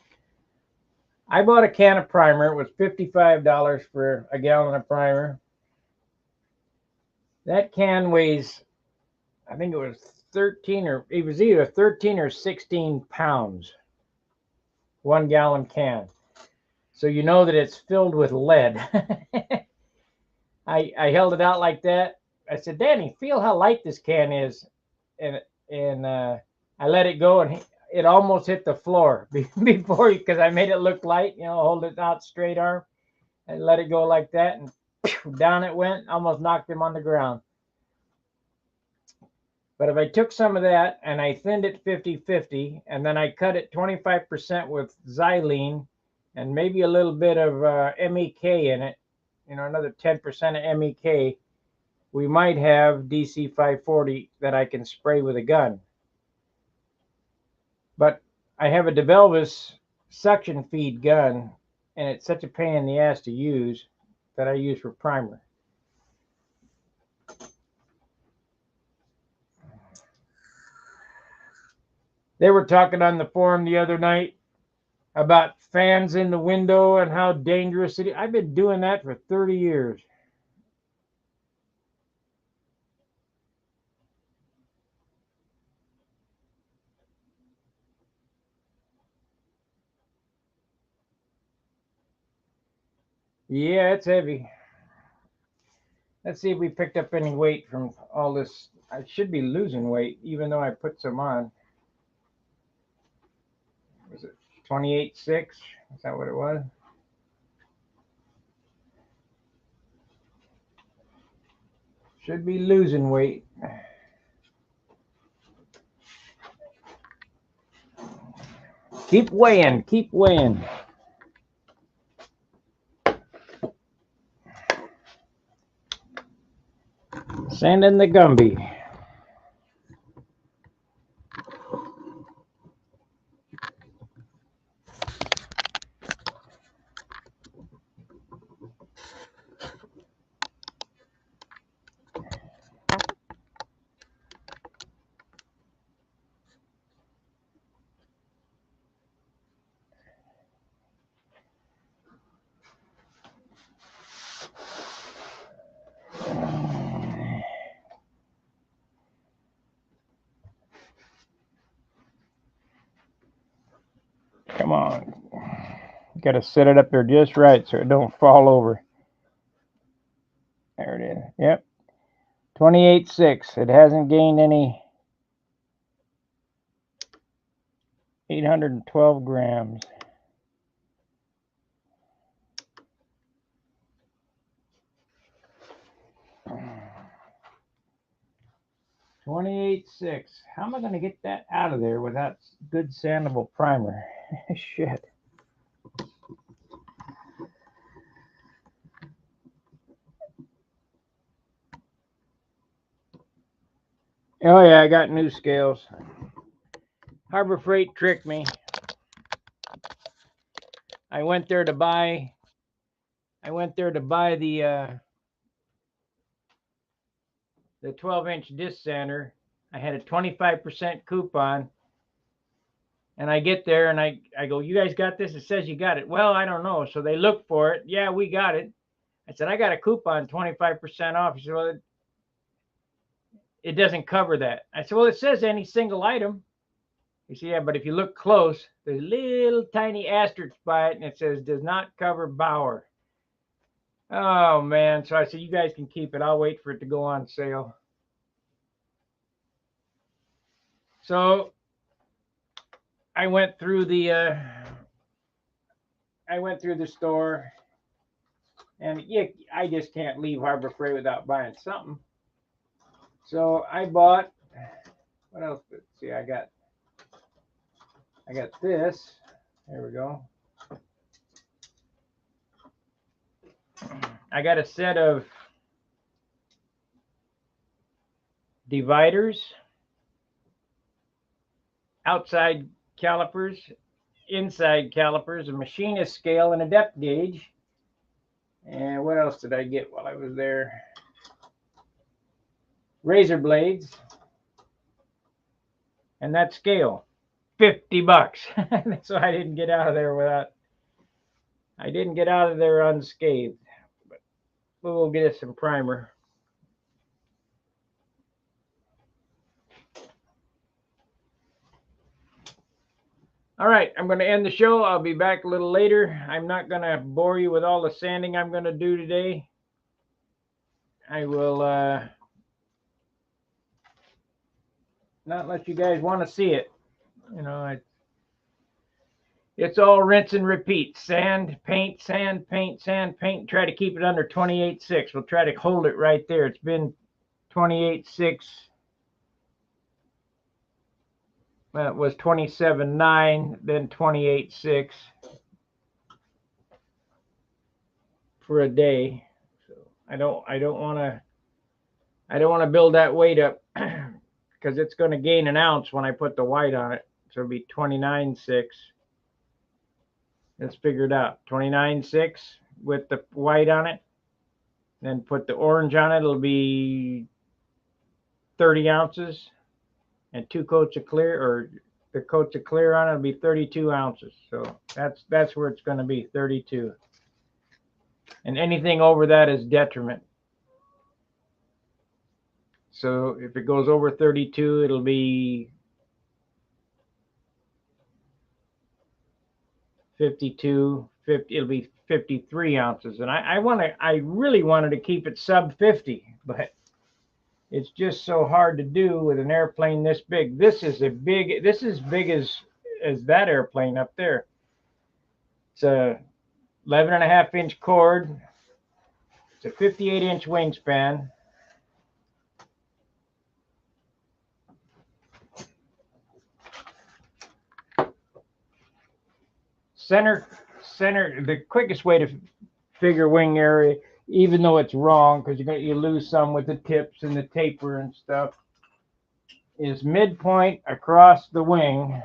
I bought a can of primer. It was $55 for a gallon of primer. That can weighs, I think it was it was either 13 or 16 pounds. 1 gallon can. So you know that it's filled with lead. I held it out like that. I said, Danny, feel how light this can is. And I let it go, and it almost hit the floor before, because I made it look light, hold it out straight arm. And let it go like that, and down it went, almost knocked him on the ground. But if I took some of that and I thinned it 50-50, and then I cut it 25% with xylene and maybe a little bit of MEK in it, another 10% of MEK, we might have DC 540 that I can spray with a gun. But I have a DeVelvis suction feed gun, and it's such a pain in the ass to use that I use for primer. They were talking on the forum the other night about fans in the window and how dangerous it is. I've been doing that for 30 years. Yeah, it's heavy. Let's see if we picked up any weight from all this. I should be losing weight, even though I put some on. Was it 28.6? Is that what it was? Should be losing weight. Keep weighing, keep weighing. Sand in the Gumby. Come on. Got to set it up there just right so it don't fall over. There it is. Yep. 28.6. It hasn't gained any. 812 grams. $28.6. How am I going to get that out of there without good sandable primer? Shit. Oh yeah, I got new scales. Harbor Freight tricked me. I went there to buy the 12-inch disc sander. I had a 25% coupon. And I get there and I go, you guys got this? It says you got it. Well, I don't know. So they look for it. Yeah, we got it. I said, I got a coupon, 25% off. He said, well, it doesn't cover that. I said, well, it says any single item. You see that? But if you look close, there's a little tiny asterisk by it, and it says does not cover Bauer. Oh man! So I said you guys can keep it. I'll wait for it to go on sale. So I went through the store, and yeah, I just can't leave Harbor Freight without buying something. So I bought. What else? Let's see. I got this. There we go. I got a set of dividers, outside calipers, inside calipers, a machinist scale, and a depth gauge. And what else did I get while I was there? Razor blades. And that scale, $50. So I didn't get out of there unscathed. But we'll get us some primer. All right, I'm going to end the show. I'll be back a little later. I'm not going to bore you with all the sanding I'm going to do today. I will not let you guys want to see it. You know, it's all rinse and repeat. Sand, paint, sand, paint, sand, paint. Try to keep it under 28.6. We'll try to hold it right there. It's been 28.6. Well, it was 27.9, then 28.6 for a day. So I don't want to build that weight up because it's going to gain an ounce when I put the white on it. So it'll be 29.6. Let's figure it out. 29.6 with the white on it. Then put the orange on it. It'll be 30 ounces. And 2 coats of clear, or the coats of clear on it will be 32 ounces. So that's where it's going to be, 32. And anything over that is detriment. So if it goes over 32, it'll be 52, 50, it'll be 53 ounces. And I really wanted to keep it sub 50, but it's just so hard to do with an airplane this big. This is as big as that airplane up there. It's a 11.5-inch cord. It's a 58-inch wingspan. Center, the quickest way to figure wing area, even though it's wrong, because you lose some with the tips and the taper and stuff, is midpoint across the wing.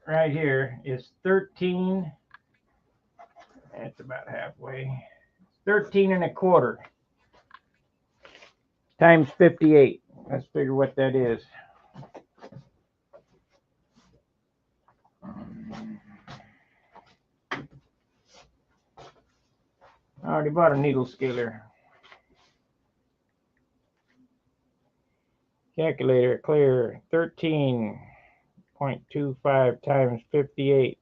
Right here is 13. It's about halfway. 13.25 times 58. Let's figure what that is. I already bought a needle scaler. Calculator, clear. 13.25 times 58. It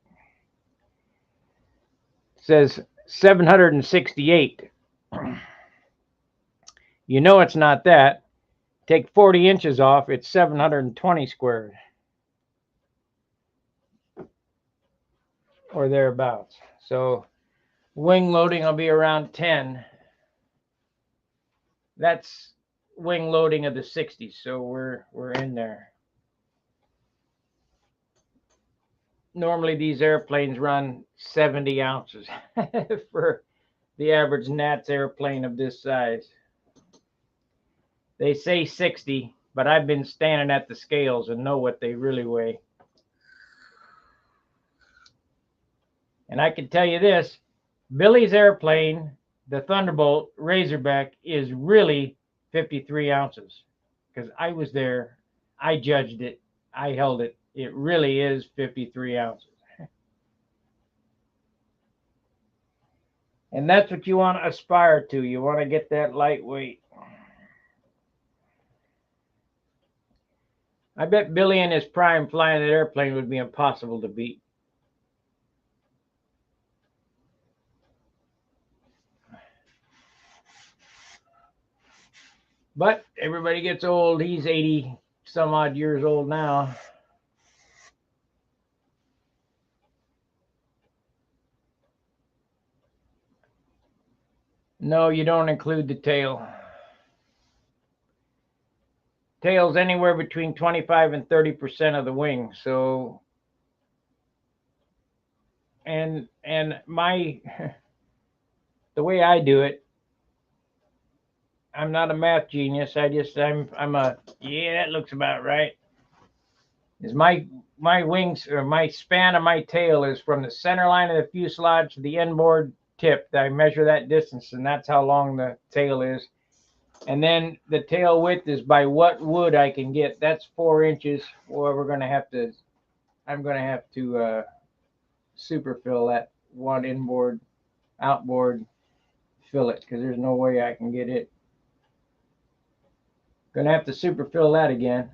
says 768. You know it's not that. Take 40 inches off, it's 720 squared. Or thereabouts. So wing loading will be around 10. That's wing loading of the 60s, so we're in there. Normally these airplanes run 70 ounces for the average Nats airplane of this size. They say 60, but I've been standing at the scales and know what they really weigh. And I can tell you this, Billy's airplane, the Thunderbolt Razorback, is really 53 ounces. Because I was there, I judged it, I held it. It really is 53 ounces. And that's what you want to aspire to. You want to get that lightweight. I bet Billy and his prime flying that airplane would be impossible to beat. But everybody gets old. He's 80 some odd years old now. No, you don't include the tail. Tail's anywhere between 25 and 30% of the wing. So, and my the way I do it, I'm not a math genius. I'm a yeah, that looks about right. Is my wings or my span of my tail is from the center line of the fuselage to the inboard tip. I measure that distance, and that's how long the tail is. And then the tail width is by what wood I can get. That's 4 inches. Or I'm gonna have to superfill that one inboard, outboard fillet because there's no way I can get it. Gonna have to superfill that again.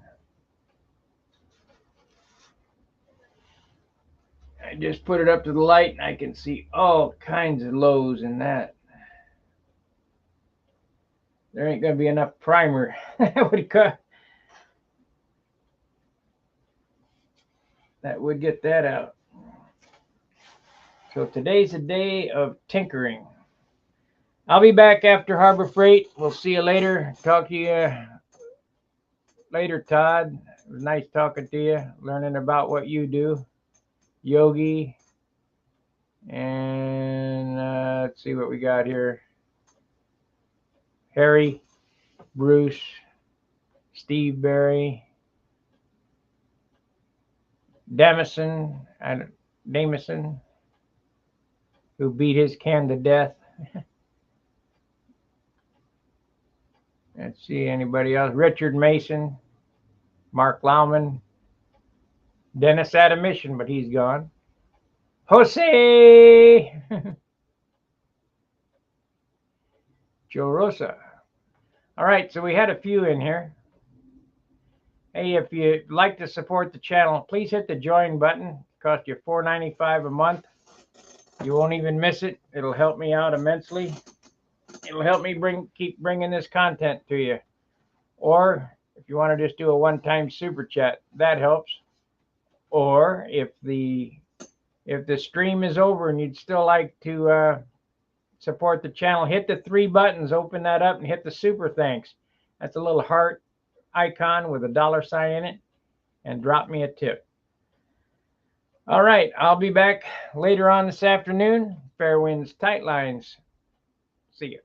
I just put it up to the light and I can see all kinds of lows in that. There ain't gonna be enough primer. That would get that out. So today's a day of tinkering. I'll be back after Harbor Freight. We'll see you later. Talk to you later, Todd. It was nice talking to you, learning about what you do. Yogi. And let's see what we got here. Harry, Bruce, Steve Berry, Damison, who beat his can to death. Let's see, anybody else? Richard Mason, Mark Lauman, Dennis had a mission, but he's gone. Jose! Joe Rosa. All right, so we had a few in here. Hey, if you'd like to support the channel, please hit the join button. It costs you $4.95 a month. You won't even miss it. It'll help me out immensely. It'll help me keep bringing this content to you. Or if you want to just do a one-time super chat, that helps. Or if the stream is over and you'd still like to support the channel, hit the 3 buttons, open that up, and hit the super thanks. That's a little heart icon with a $sign in it, and drop me a tip. All right, I'll be back later on this afternoon. Fair winds, tight lines. See you.